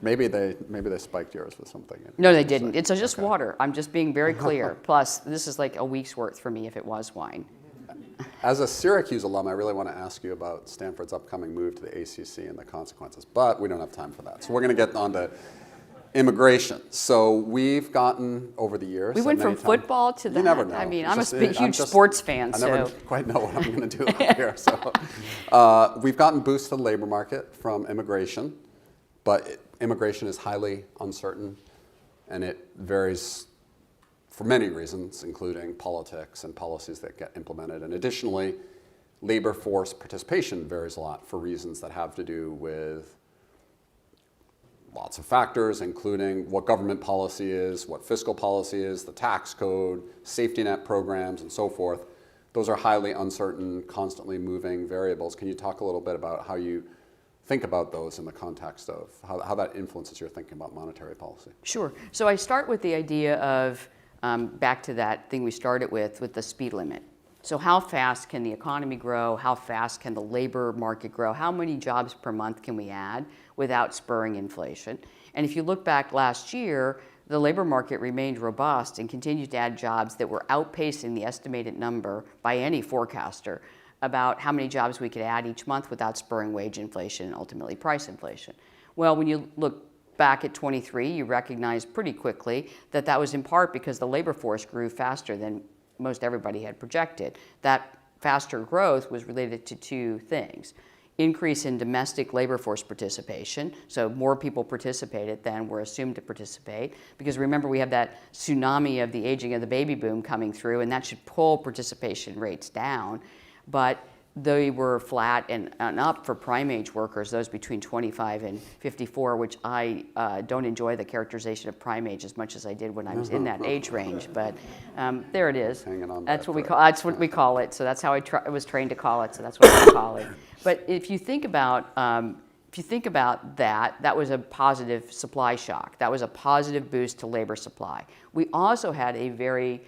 Speaker 1: Maybe they spiked yours with something.
Speaker 2: No, they didn't. It's just water. I'm just being very clear. Plus, this is like a week's worth for me if it was wine.
Speaker 1: As a Syracuse alum, I really want to ask you about Stanford's upcoming move to the ACC and the consequences, but we don't have time for that. So we're going to get on to immigration. So we've gotten over the years.
Speaker 2: We went from football to that.
Speaker 1: You never know.
Speaker 2: I mean, I'm a huge sports fan.
Speaker 1: I never quite know what I'm going to do up here. So we've gotten boosts to the labor market from immigration, but immigration is highly uncertain, and it varies for many reasons, including politics and policies that get implemented. And additionally, labor force participation varies a lot for reasons that have to do with lots of factors, including what government policy is, what fiscal policy is, the tax code, safety net programs, and so forth. Those are highly uncertain, constantly moving variables. Can you talk a little bit about how you think about those in the context of how that influences your thinking about monetary policy?
Speaker 2: Sure. So I start with the idea of, back to that thing we started with the speed limit. So how fast can the economy grow? How fast can the labor market grow? How many jobs per month can we add without spurring inflation? And if you look back last year, the labor market remained robust and continued to add jobs that were outpacing the estimated number by any forecaster about how many jobs we could add each month without spurring wage inflation and ultimately price inflation. Well, when you look back at 23, you recognize pretty quickly that that was in part because the labor force grew faster than most everybody had projected. That faster growth was related to two things. Increase in domestic labor force participation, so more people participated than were assumed to participate, because remember, we have that tsunami of the aging of the baby boom coming through, and that should pull participation rates down. But they were flat and up for prime age workers, those between 25 and 54, which I don't enjoy the characterization of prime age as much as I did when I was in that age range. But there it is.
Speaker 1: Hanging on.
Speaker 2: That's what we call. That's what we call it. So that's how I was trained to call it. So that's what I call it. But if you think about that was a positive supply shock. That was a positive boost to labor supply. We also had a very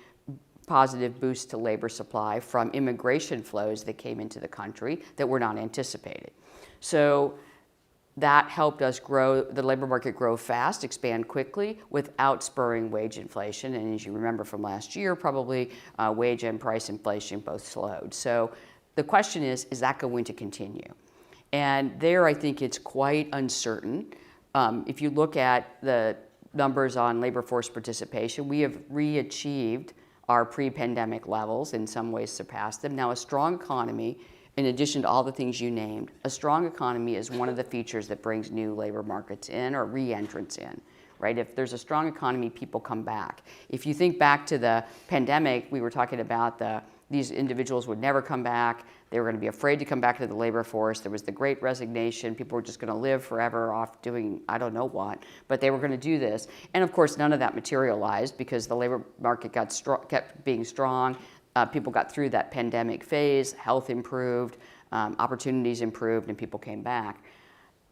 Speaker 2: positive boost to labor supply from immigration flows that came into the country that were not anticipated. So that helped us grow, the labor market grow fast, expand quickly without spurring wage inflation. And as you remember from last year, probably wage and price inflation both slowed. So the question is that going to continue? And there I think it's quite uncertain. If you look at the numbers on labor force participation, we have re-achieved our pre-pandemic levels, in some ways surpassed them. Now, a strong economy, in addition to all the things you named, a strong economy is one of the features that brings new labor markets in or re-entrants in, right? If there's a strong economy, people come back. If you think back to the pandemic, we were talking about these individuals would never come back. They were going to be afraid to come back to the labor force. There was the Great Resignation. People were just going to live forever off doing I don't know what, but they were going to do this. And of course, none of that materialized because the labor market kept being strong. People got through that pandemic phase. Health improved, opportunities improved, and people came back.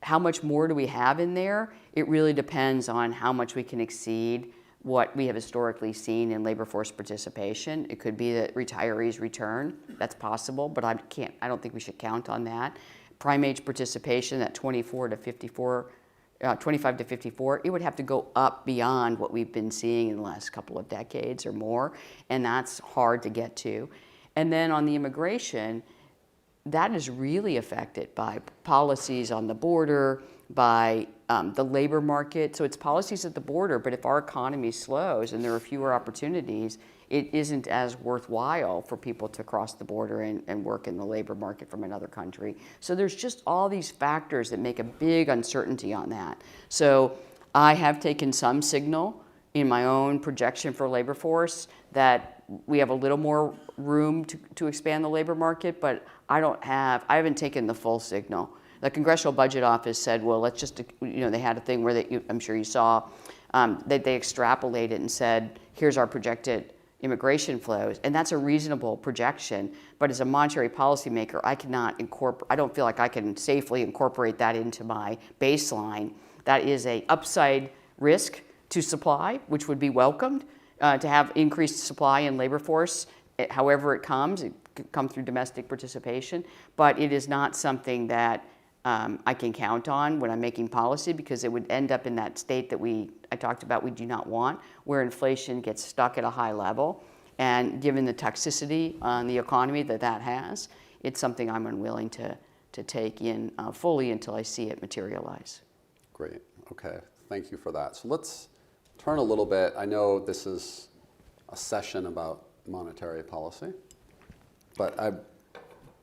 Speaker 2: How much more do we have in there? It really depends on how much we can exceed what we have historically seen in labor force participation. It could be that retirees return. That's possible, but I don't think we should count on that. Prime age participation at 25 to 54, it would have to go up beyond what we've been seeing in the last couple of decades or more, and that's hard to get to. And then on the immigration, that is really affected by policies on the border, by the labor market. So it's policies at the border, but if our economy slows and there are fewer opportunities, it isn't as worthwhile for people to cross the border and work in the labor market from another country. So there's just all these factors that make a big uncertainty on that. So I have taken some signal in my own projection for labor force that we have a little more room to expand the labor market, but I haven't taken the full signal. The Congressional Budget Office said, well, let's just, they had a thing where I'm sure you saw, that they extrapolated and said, here's our projected immigration flows. And that's a reasonable projection. But as a monetary policymaker, I don't feel like I can safely incorporate that into my baseline. That is a upside risk to supply, which would be welcomed, to have increased supply in labor force, however it comes. It could come through domestic participation. But it is not something that I can count on when I'm making policy, because it would end up in that state that I talked about we do not want, where inflation gets stuck at a high level. And given the toxicity on the economy that has, it's something I'm unwilling to take in fully until I see it materialize.
Speaker 1: Great. Okay. Thank you for that. So let's turn a little bit. I know this is a session about monetary policy, but I'd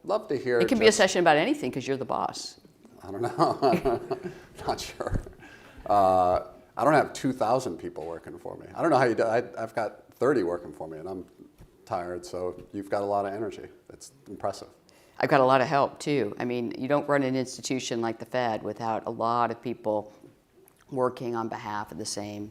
Speaker 1: love to hear.
Speaker 2: It can be a session about anything because you're the boss.
Speaker 1: I don't know. Not sure. I don't have 2,000 people working for me. I don't know how you do it. I've got 30 working for me, and I'm tired, so you've got a lot of energy. It's impressive.
Speaker 2: I've got a lot of help, too. I mean, you don't run an institution like the Fed without a lot of people working on behalf of the same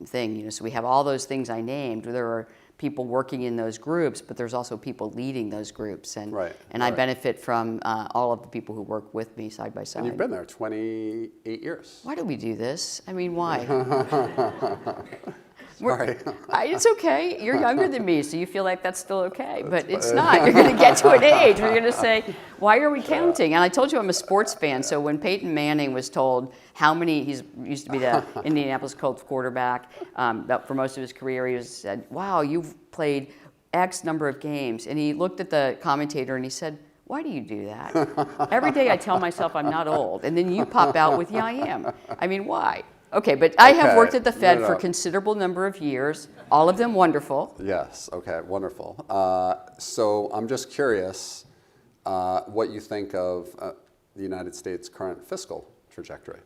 Speaker 2: thing. So we have all those things I named. There are people working in those groups, but there's also people leading those groups. And I benefit from all of the people who work with me side by side.
Speaker 1: And you've been there 28 years.
Speaker 2: Why do we do this? I mean, why?
Speaker 1: Sorry.
Speaker 2: It's okay. You're younger than me, so you feel like that's still okay. But it's not. You're going to get to an age where you're going to say, why are we counting? And I told you I'm a sports fan, so when Peyton Manning was told how many, he used to be the Indianapolis Colts quarterback, for most of his career, he said, wow, you've played X number of games. And he looked at the commentator and he said, why do you do that? Every day I tell myself I'm not old, and then you pop out with, yeah, I am. I mean, why? Okay, but I have worked at the Fed for a considerable number of years, all of them wonderful.
Speaker 1: Yes, okay, wonderful. So I'm just curious what you think of the United States' current fiscal trajectory.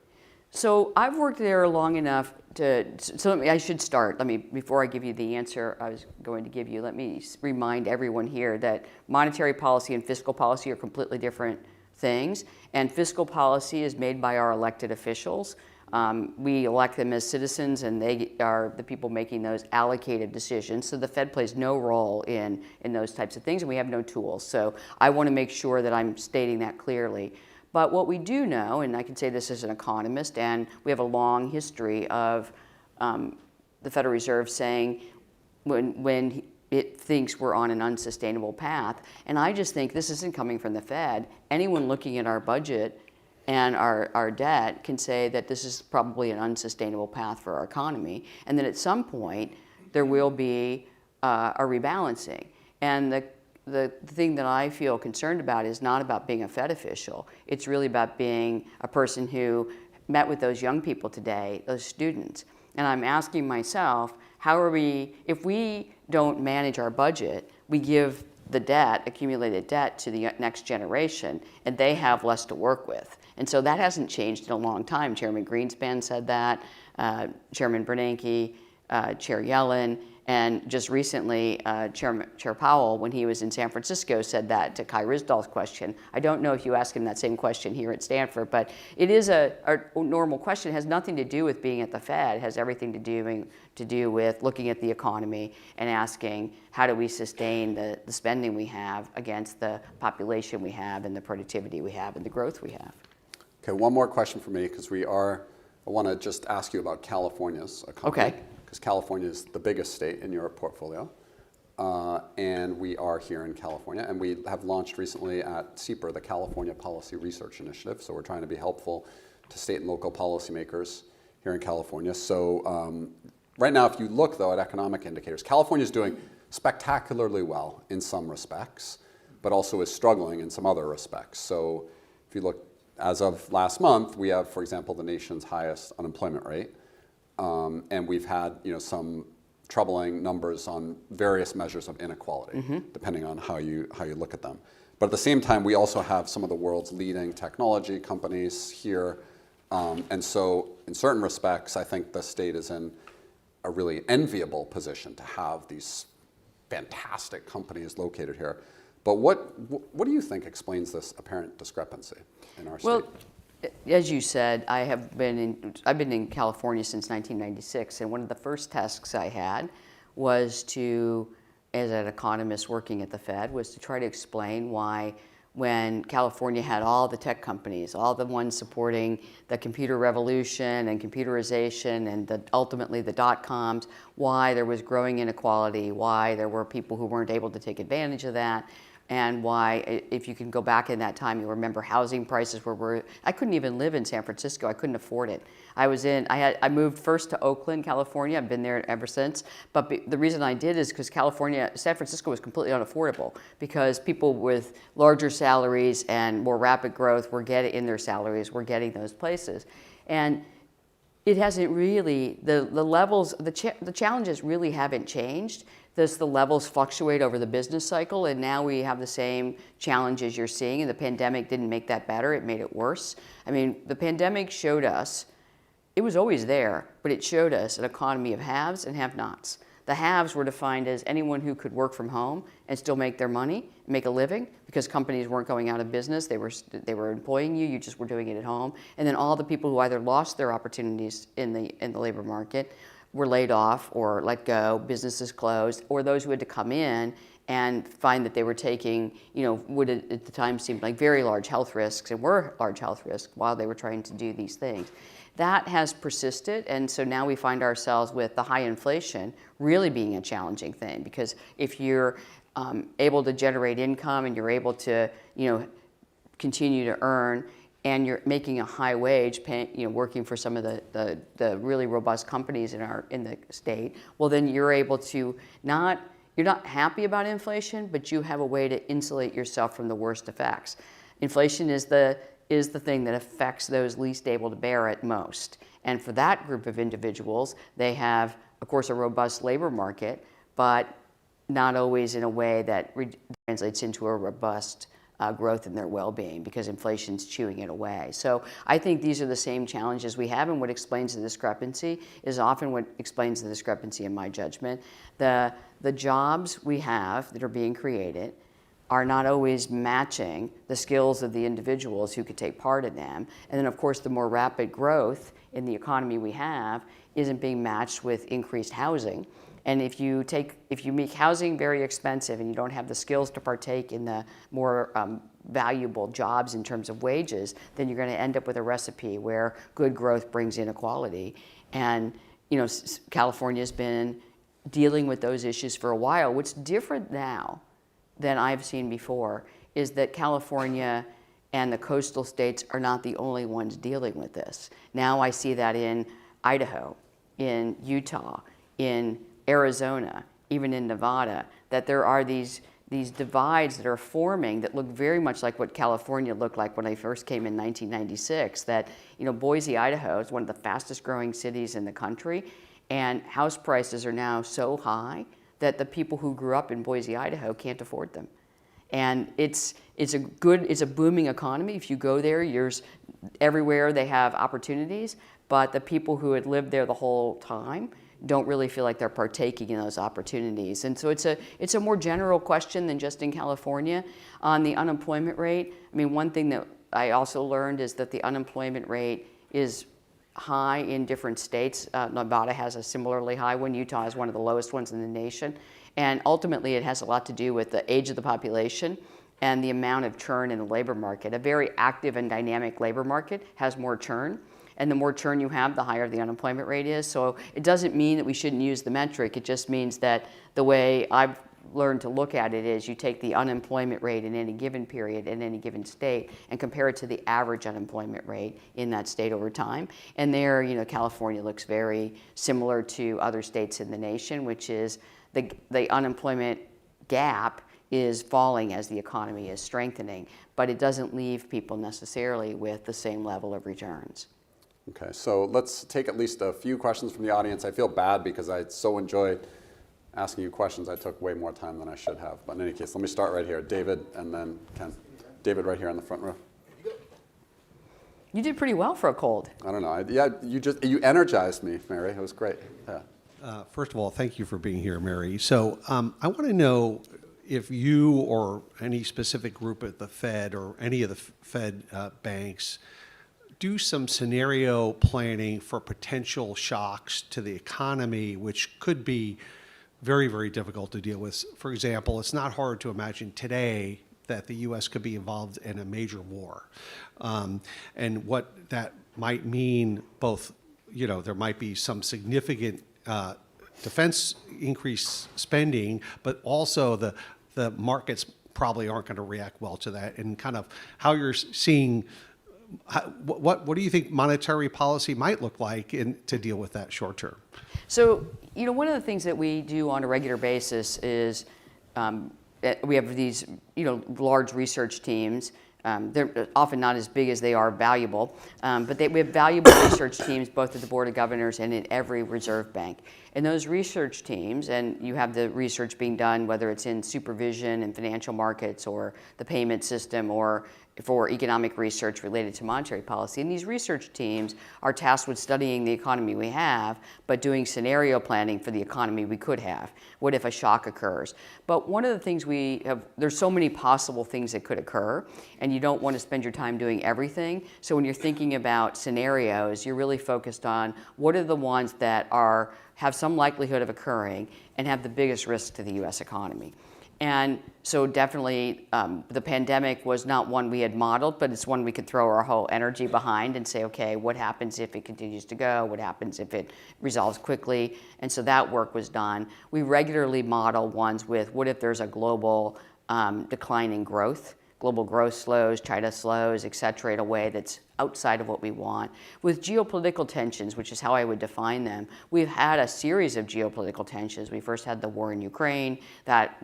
Speaker 2: So I've worked there long enough I should start. Before I give you the answer I was going to give you, let me remind everyone here that monetary policy and fiscal policy are completely different things, and fiscal policy is made by our elected officials. We elect them as citizens, and they are the people making those allocated decisions. So the Fed plays no role in those types of things, and we have no tools. So I want to make sure that I'm stating that clearly. But what we do know, and I can say this as an economist, and we have a long history of the Federal Reserve saying when it thinks we're on an unsustainable path. And I just think this isn't coming from the Fed. Anyone looking at our budget and our debt can say that this is probably an unsustainable path for our economy, and that at some point there will be a rebalancing. And the thing that I feel concerned about is not about being a Fed official. It's really about being a person who met with those young people today, those students. And I'm asking myself, if we don't manage our budget, we give the debt, accumulated debt, to the next generation, and they have less to work with. And so that hasn't changed in a long time. Chairman Greenspan said that, Chairman Bernanke, Chair Yellen, and just recently, Chair Powell, when he was in San Francisco, said that to Kai Ryssdal's question. I don't know if you ask him that same question here at Stanford, but it is a normal question. It has nothing to do with being at the Fed. It has everything to do with looking at the economy and asking, how do we sustain the spending we have against the population we have and the productivity we have and the growth we have?
Speaker 1: Okay, one more question for me, because I want to just ask you about California's economy.
Speaker 2: Okay.
Speaker 1: Because California is the biggest state in your portfolio, and we are here in California, and we have launched recently at CEPR, the California Policy Research Initiative, so we're trying to be helpful to state and local policymakers here in California. So right now, if you look, though, at economic indicators, California is doing spectacularly well in some respects, but also is struggling in some other respects. So if you look, as of last month, we have, for example, the nation's highest unemployment rate. And we've had some troubling numbers on various measures of inequality, depending on how you look at them. But at the same time, we also have some of the world's leading technology companies here. And so in certain respects, I think the state is in a really enviable position to have these fantastic companies located here. But what do you think explains this apparent discrepancy in our state?
Speaker 2: As you said, I've been in California since 1996, and one of the first tasks I had was to, as an economist working at the Fed, was to try to explain why, when California had all the tech companies, all the ones supporting the computer revolution and computerization and ultimately the dot-coms, why there was growing inequality, why there were people who weren't able to take advantage of that, and why, if you can go back in that time, you remember housing prices I couldn't even live in San Francisco. I couldn't afford it. I moved first to Oakland, California. I've been there ever since. But the reason I did is because San Francisco was completely unaffordable, because people with larger salaries and more rapid growth were getting those places. And it hasn't really, the levels, the challenges really haven't changed. The levels fluctuate over the business cycle, and now we have the same challenges you're seeing, and the pandemic didn't make that better, it made it worse. I mean, the pandemic showed us, it was always there, but it showed us an economy of haves and have-nots. The haves were defined as anyone who could work from home and still make their money, make a living, because companies weren't going out of business, they were employing you just were doing it at home. And then all the people who either lost their opportunities in the labor market, were laid off or let go, businesses closed, or those who had to come in and find that they were taking, what at the time seemed like very large health risks, and were large health risks while they were trying to do these things. That has persisted, and so now we find ourselves with the high inflation really being a challenging thing, because if you're able to generate income and you're able to, continue to earn, and you're making a high wage, working for some of the really robust companies in the state, well, then you're able to you're not happy about inflation, but you have a way to insulate yourself from the worst effects. Inflation is the thing that affects those least able to bear it most. And for that group of individuals, they have, of course, a robust labor market, but not always in a way that translates into a robust growth in their well-being, because inflation's chewing it away. So I think these are the same challenges we have, and what explains the discrepancy is often what explains the discrepancy in my judgment. The jobs we have that are being created are not always matching the skills of the individuals who could take part in them. And then, of course, the more rapid growth in the economy we have isn't being matched with increased housing. And if you make housing very expensive and you don't have the skills to partake in the more valuable jobs in terms of wages, then you're going to end up with a recipe where good growth brings inequality. And California's been dealing with those issues for a while. What's different now than I've seen before is that California and the coastal states are not the only ones dealing with this. Now I see that in Idaho, in Utah, in Arizona, even in Nevada, that there are these divides that are forming that look very much like what California looked like when I first came in 1996, that Boise, Idaho is one of the fastest growing cities in the country, And house prices are now so high that the people who grew up in Boise, Idaho can't afford them. And it's a booming economy. If you go there, everywhere they have opportunities, but the people who had lived there the whole time don't really feel like they're partaking in those opportunities. And so it's a more general question than just in California. On the unemployment rate, I mean, one thing that I also learned is that the unemployment rate is high in different states. Nevada has a similarly high one. Utah has one of the lowest ones in the nation. And ultimately, it has a lot to do with the age of the population and the amount of churn in the labor market. A very active and dynamic labor market has more churn. And the more churn you have, the higher the unemployment rate is. So it doesn't mean that we shouldn't use the metric. It just means that the way I've learned to look at it is you take the unemployment rate in any given period in any given state and compare it to the average unemployment rate in that state over time. And there, California looks very similar to other states in the nation, which is the unemployment gap is falling as the economy is strengthening, but it doesn't leave people necessarily with the same level of returns.
Speaker 1: Okay, so let's take at least a few questions from the audience. I feel bad because I so enjoyed asking you questions. I took way more time than I should have. But in any case, let me start right here. David and then Ken. David right here in the front row.
Speaker 2: You did pretty well for a cold.
Speaker 1: I don't know. You energized me, Mary. It was great. Yeah.
Speaker 3: First of all, thank you for being here, Mary. So I want to know if you or any specific group at the Fed or any of the Fed banks do some scenario planning for potential shocks to the economy, which could be very, very difficult to deal with. For example, it's not hard to imagine today that the U.S. could be involved in a major war. And what that might mean, both, there might be some significant defense increase spending, but also the markets probably aren't going to react well to that, and kind of how you're seeing, what do you think monetary policy might look like to deal with that short term?
Speaker 2: So, one of the things that we do on a regular basis is we have these, large research teams. They're often not as big as they are valuable, but we have valuable research teams both at the Board of Governors and in every reserve bank. And those research teams, and you have the research being done, whether it's in supervision and financial markets or the payment system or for economic research related to monetary policy. And these research teams are tasked with studying the economy we have, but doing scenario planning for the economy we could have. What if a shock occurs? But one of the things there's so many possible things that could occur, and you don't want to spend your time doing everything. So when you're thinking about scenarios, you're really focused on what are the ones that have some likelihood of occurring and have the biggest risk to the U.S. economy. And so definitely the pandemic was not one we had modeled, but it's one we could throw our whole energy behind and say, okay, what happens if it continues to go? What happens if it resolves quickly? And so that work was done. We regularly model ones with what if there's a global decline in growth? Global growth slows, China slows, et cetera, in a way that's outside of what we want. With geopolitical tensions, which is how I would define them, we've had a series of geopolitical tensions. We first had the war in Ukraine that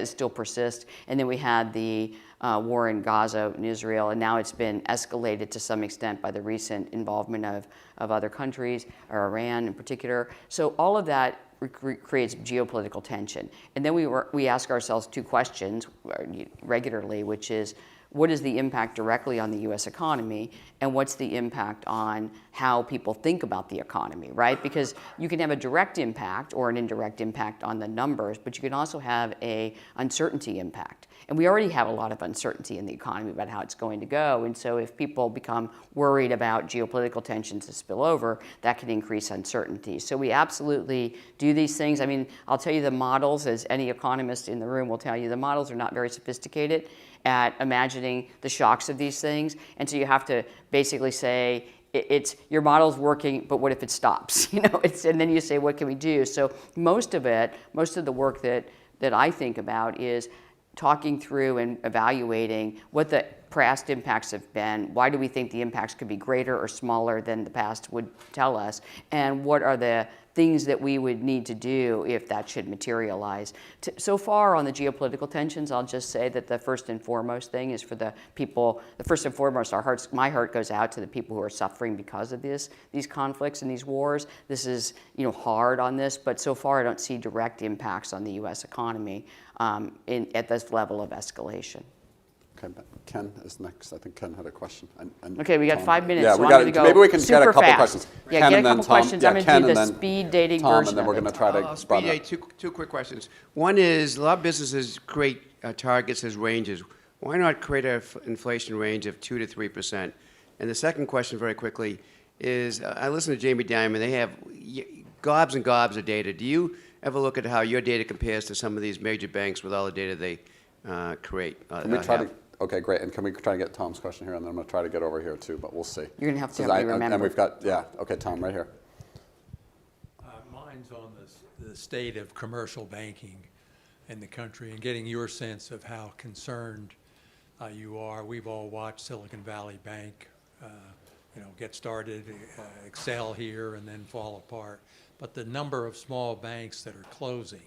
Speaker 2: still persists, and then we had the war in Gaza and Israel, and now it's been escalated to some extent by the recent involvement of other countries, or Iran in particular. So all of that creates geopolitical tension. And then we ask ourselves two questions regularly, which is, what is the impact directly on the U.S. economy, and what's the impact on how people think about the economy, right? Because you can have a direct impact or an indirect impact on the numbers, but you can also have an uncertainty impact. And we already have a lot of uncertainty in the economy about how it's going to go. And so if people become worried about geopolitical tensions to spill over, that can increase uncertainty. So we absolutely do these things. I mean, I'll tell you the models, as any economist in the room will tell you, the models are not very sophisticated at imagining the shocks of these things. And so you have to basically say, it's your model's working, but what if it stops? And then you say, what can we do? So most of the work that I think about is talking through and evaluating what the past impacts have been. Why do we think the impacts could be greater or smaller than the past would tell us? And what are the things that we would need to do if that should materialize. So far on the geopolitical tensions, I'll just say that the first and foremost thing is for the people, first and foremost, my heart goes out to the people who are suffering because of these conflicts and these wars. This is, hard on this, but so far I don't see direct impacts on the U.S. economy at this level of escalation.
Speaker 1: Okay, but Ken is next. I think Ken had a question.
Speaker 2: Okay, we got
Speaker 1: Tom.
Speaker 2: 5 minutes.
Speaker 1: Yeah,
Speaker 2: so
Speaker 1: we
Speaker 2: I'm
Speaker 1: got.
Speaker 2: gonna go
Speaker 1: Maybe we can get a
Speaker 2: super
Speaker 1: couple
Speaker 2: fast.
Speaker 1: questions.
Speaker 2: Yeah,
Speaker 1: Ken
Speaker 2: get
Speaker 1: and
Speaker 2: a
Speaker 1: then
Speaker 2: couple
Speaker 1: Tom.
Speaker 2: questions.
Speaker 1: Yeah,
Speaker 2: I'm
Speaker 1: Ken
Speaker 2: going to do
Speaker 1: and
Speaker 2: the
Speaker 1: then
Speaker 2: speed dating
Speaker 1: Tom,
Speaker 2: version
Speaker 1: and then we're
Speaker 2: of
Speaker 1: going
Speaker 2: it.
Speaker 1: to try to.
Speaker 4: I'll speed
Speaker 1: run
Speaker 4: date two quick questions. One is, a lot of businesses create targets as ranges. Why not create an inflation range of 2 to 3%? And the second question, very quickly, is I listen to Jamie Dimon. They have gobs and gobs of data. Do you ever look at how your data compares to some of these major banks with all the data they create?
Speaker 1: Can we try to? Okay, great. And can we try to get Tom's question here, and then I'm going to try to get over here too, but we'll see.
Speaker 2: You're going to have to
Speaker 1: 'Cause
Speaker 2: help me remember.
Speaker 1: And we've got, okay, Tom, right here.
Speaker 5: Mine's on the state of commercial banking in the country and getting your sense of how concerned you are. We've all watched Silicon Valley Bank, get started, excel here, and then fall apart. But the number of small banks that are closing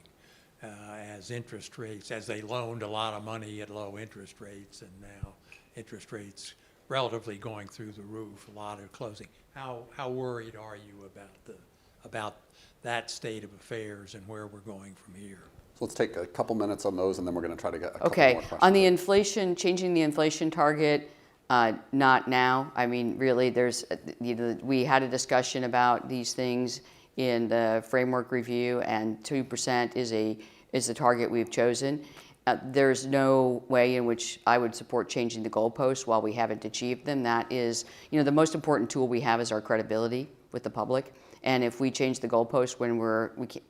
Speaker 5: as interest rates, as they loaned a lot of money at low interest rates, and now interest rates relatively going through the roof, a lot are closing. How worried are you about that state of affairs and where we're going from here?
Speaker 1: So let's take a couple minutes on those, and then we're going to try to get a couple
Speaker 2: Okay,
Speaker 1: more questions.
Speaker 2: on the inflation, changing the inflation target, not now. I mean, really, we had a discussion about these things in the framework review, and 2% is the target we've chosen. There's no way in which I would support changing the goalposts while we haven't achieved them. That is, the most important tool we have is our credibility with the public. And if we change the goalpost when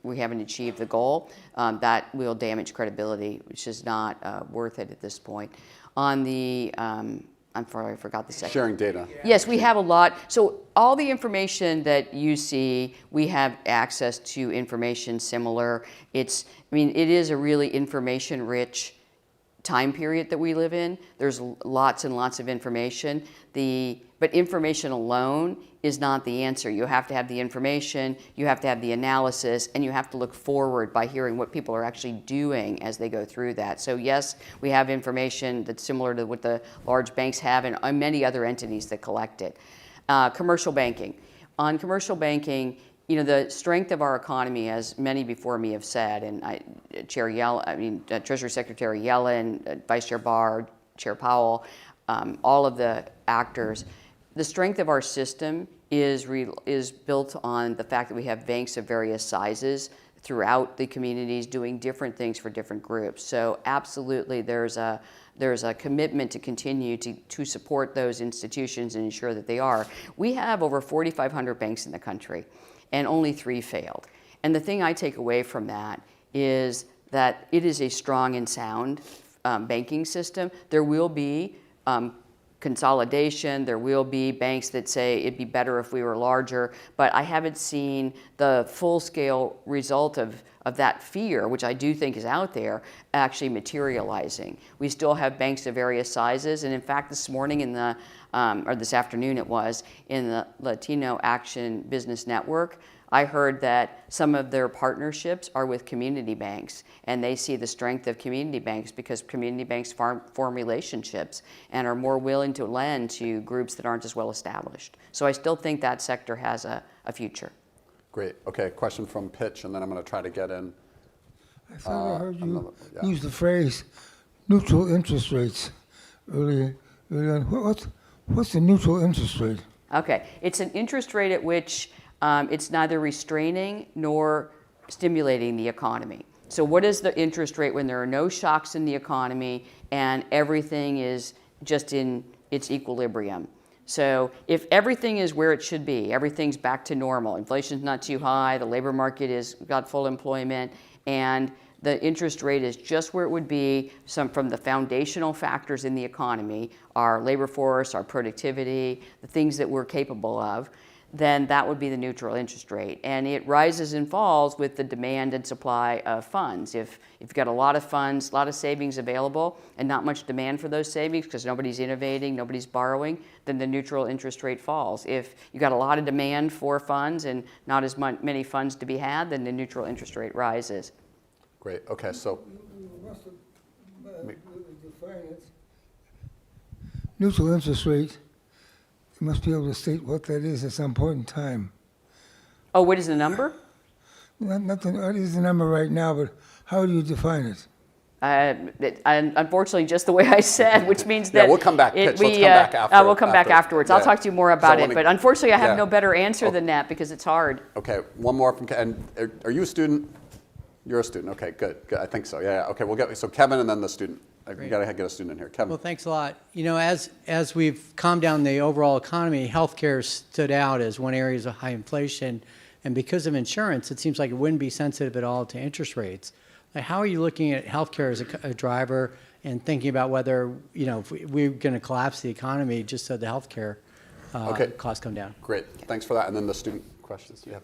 Speaker 2: we haven't achieved the goal, that will damage credibility, which is not worth it at this point. On the I'm sorry, I forgot the second.
Speaker 1: Sharing data.
Speaker 2: Yes, we have a lot. So all the information that you see, we have access to information similar. It is a really information-rich time period that we live in. There's lots and lots of information. But information alone is not the answer. You have to have the information, you have to have the analysis, and you have to look forward by hearing what people are actually doing as they go through that. So yes, we have information that's similar to what the large banks have and many other entities that collect it. Commercial banking. On commercial banking, the strength of our economy, as many before me have said, and Treasury Secretary Yellen, Vice Chair Barr, Chair Powell, all of the actors, the strength of our system is built on the fact that we have banks of various sizes throughout the communities doing different things for different groups. So absolutely, there's a commitment to continue to support those institutions and ensure that they are. We have over 4,500 banks in the country, and only 3 failed. And the thing I take away from that is that it is a strong and sound banking system. There will be consolidation. There will be banks that say it'd be better if we were larger, but I haven't seen the full-scale result of that fear, which I do think is out there, actually materializing. We still have banks of various sizes, and in fact, this morning or this afternoon it was, in the Latino Action Business Network, I heard that some of their partnerships are with community banks, and they see the strength of community banks because community banks form relationships and are more willing to lend to groups that aren't as well established. So I still think that sector has a future.
Speaker 1: Great. Okay, question from Pitch, and then I'm going to try to get in.
Speaker 6: I thought I heard you use the phrase neutral interest rates earlier on. What's the neutral interest rate?
Speaker 2: Okay, it's an interest rate at which it's neither restraining nor stimulating the economy. So what is the interest rate when there are no shocks in the economy and everything is just in its equilibrium? So if everything is where it should be, everything's back to normal, inflation's not too high, the labor market has got full employment, and the interest rate is just where it would be from the foundational factors in the economy, our labor force, our productivity, the things that we're capable of, then that would be the neutral interest rate. And it rises and falls with the demand and supply of funds. If you've got a lot of funds, a lot of savings available, and not much demand for those savings because nobody's innovating, nobody's borrowing, then the neutral interest rate falls. If you've got a lot of demand for funds and not as many funds to be had, then the neutral interest rate rises.
Speaker 1: Great. Okay, so
Speaker 6: You must have define it. Neutral interest rate, you must be able to state what that is at some point in time.
Speaker 2: Oh, what is the number?
Speaker 6: What is the number right now, but how do you define it?
Speaker 2: Unfortunately, just the way I said, which means
Speaker 1: Yeah,
Speaker 2: that
Speaker 1: we'll come back, Pitch. Let's come back after-
Speaker 2: we'll come back
Speaker 1: after.
Speaker 2: afterwards. I'll
Speaker 1: Yeah.
Speaker 2: talk to you more about
Speaker 1: So
Speaker 2: it. But unfortunately, I have
Speaker 1: yeah.
Speaker 2: no better answer than that because it's hard.
Speaker 1: okay, one more from and are you a student? You're a student. Okay, good. I think so. Yeah. Okay, we'll get so Kevin and then the student. We got to get a student in here. Kevin.
Speaker 7: Well, thanks a lot. You know, as we've calmed down the overall economy, healthcare stood out as one area of high inflation. And because of insurance, it seems like it wouldn't be sensitive at all to interest rates. Like, how are you looking at healthcare as a driver and thinking about whether, you know, if we're going to collapse the economy just so the healthcare costs come down?
Speaker 1: Great. Thanks for that. And then the student questions. Yeah.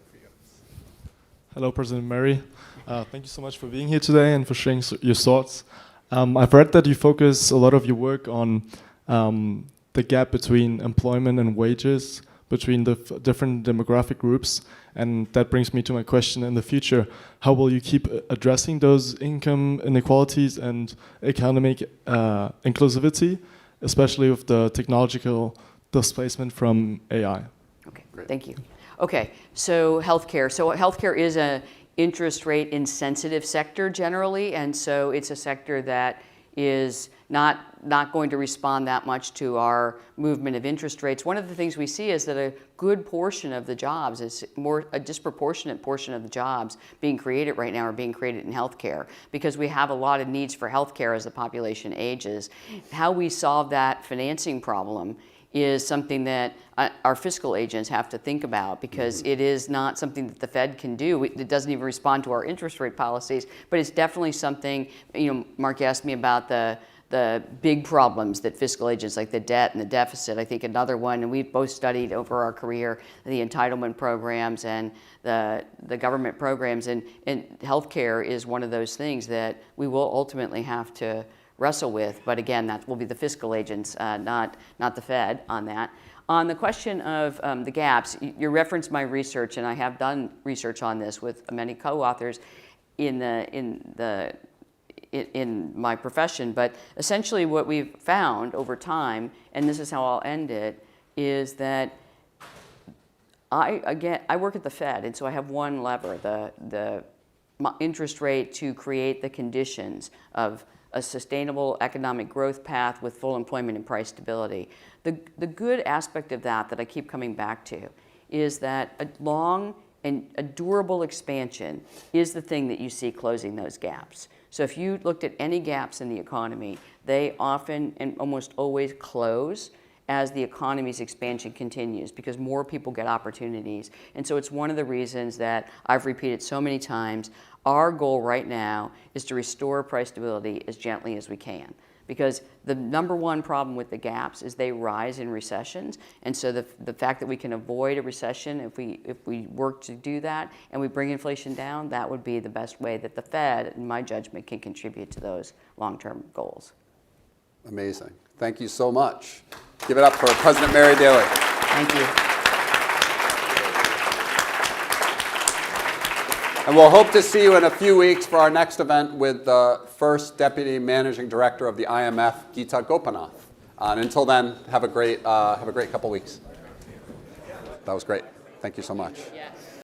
Speaker 8: Hello, President Mary. Thank you so much for being here today and for sharing your thoughts. I've read that you focus a lot of your work on the gap between employment and wages between the different demographic groups. And that brings me to my question in the future. How will you keep addressing those income inequalities and economic inclusivity, especially with the technological displacement from AI?
Speaker 2: Okay, thank you. Okay, so healthcare. So healthcare is a interest rate insensitive sector generally, and so it's a sector that is not going to respond that much to our movement of interest rates. One of the things we see is that a good portion of the jobs, a disproportionate portion of the jobs being created right now are being created in healthcare because we have a lot of needs for healthcare as the population ages. How we solve that financing problem is something that our fiscal agents have to think about because it is not something that the Fed can do. It doesn't even respond to our interest rate policies, but it's definitely something, you know, Mark asked me about the big problems that fiscal agents, like the debt and the deficit. I think another one, and we've both studied over our career, the entitlement programs and the government programs, and healthcare is one of those things that we will ultimately have to wrestle with, but again, that will be the fiscal agents, not the Fed on that. On the question of the gaps, you referenced my research, and I have done research on this with many co-authors in my profession, but essentially what we've found over time, and this is how I'll end it, is that I work at the Fed, and so I have one lever, the interest rate to create the conditions of a sustainable economic growth path with full employment and price stability. The good aspect of that I keep coming back to is that a long and a durable expansion is the thing that you see closing those gaps. So if you looked at any gaps in the economy, they often and almost always close as the economy's expansion continues because more people get opportunities. And so it's one of the reasons that I've repeated so many times, our goal right now is to restore price stability as gently as we can. Because the number one problem with the gaps is they rise in recessions. And so the fact that we can avoid a recession if we work to do that and we bring inflation down, that would be the best way that the Fed, in my judgment, can contribute to those long-term goals.
Speaker 1: Amazing. Thank you so much. Give it up for President Mary Daly.
Speaker 2: Thank you.
Speaker 1: And we'll hope to see you in a few weeks for our next event with the first Deputy Managing Director of the IMF, Geeta Gopinath. And until then, have a great couple weeks. That was great. Thank you so much.
Speaker 2: Yes.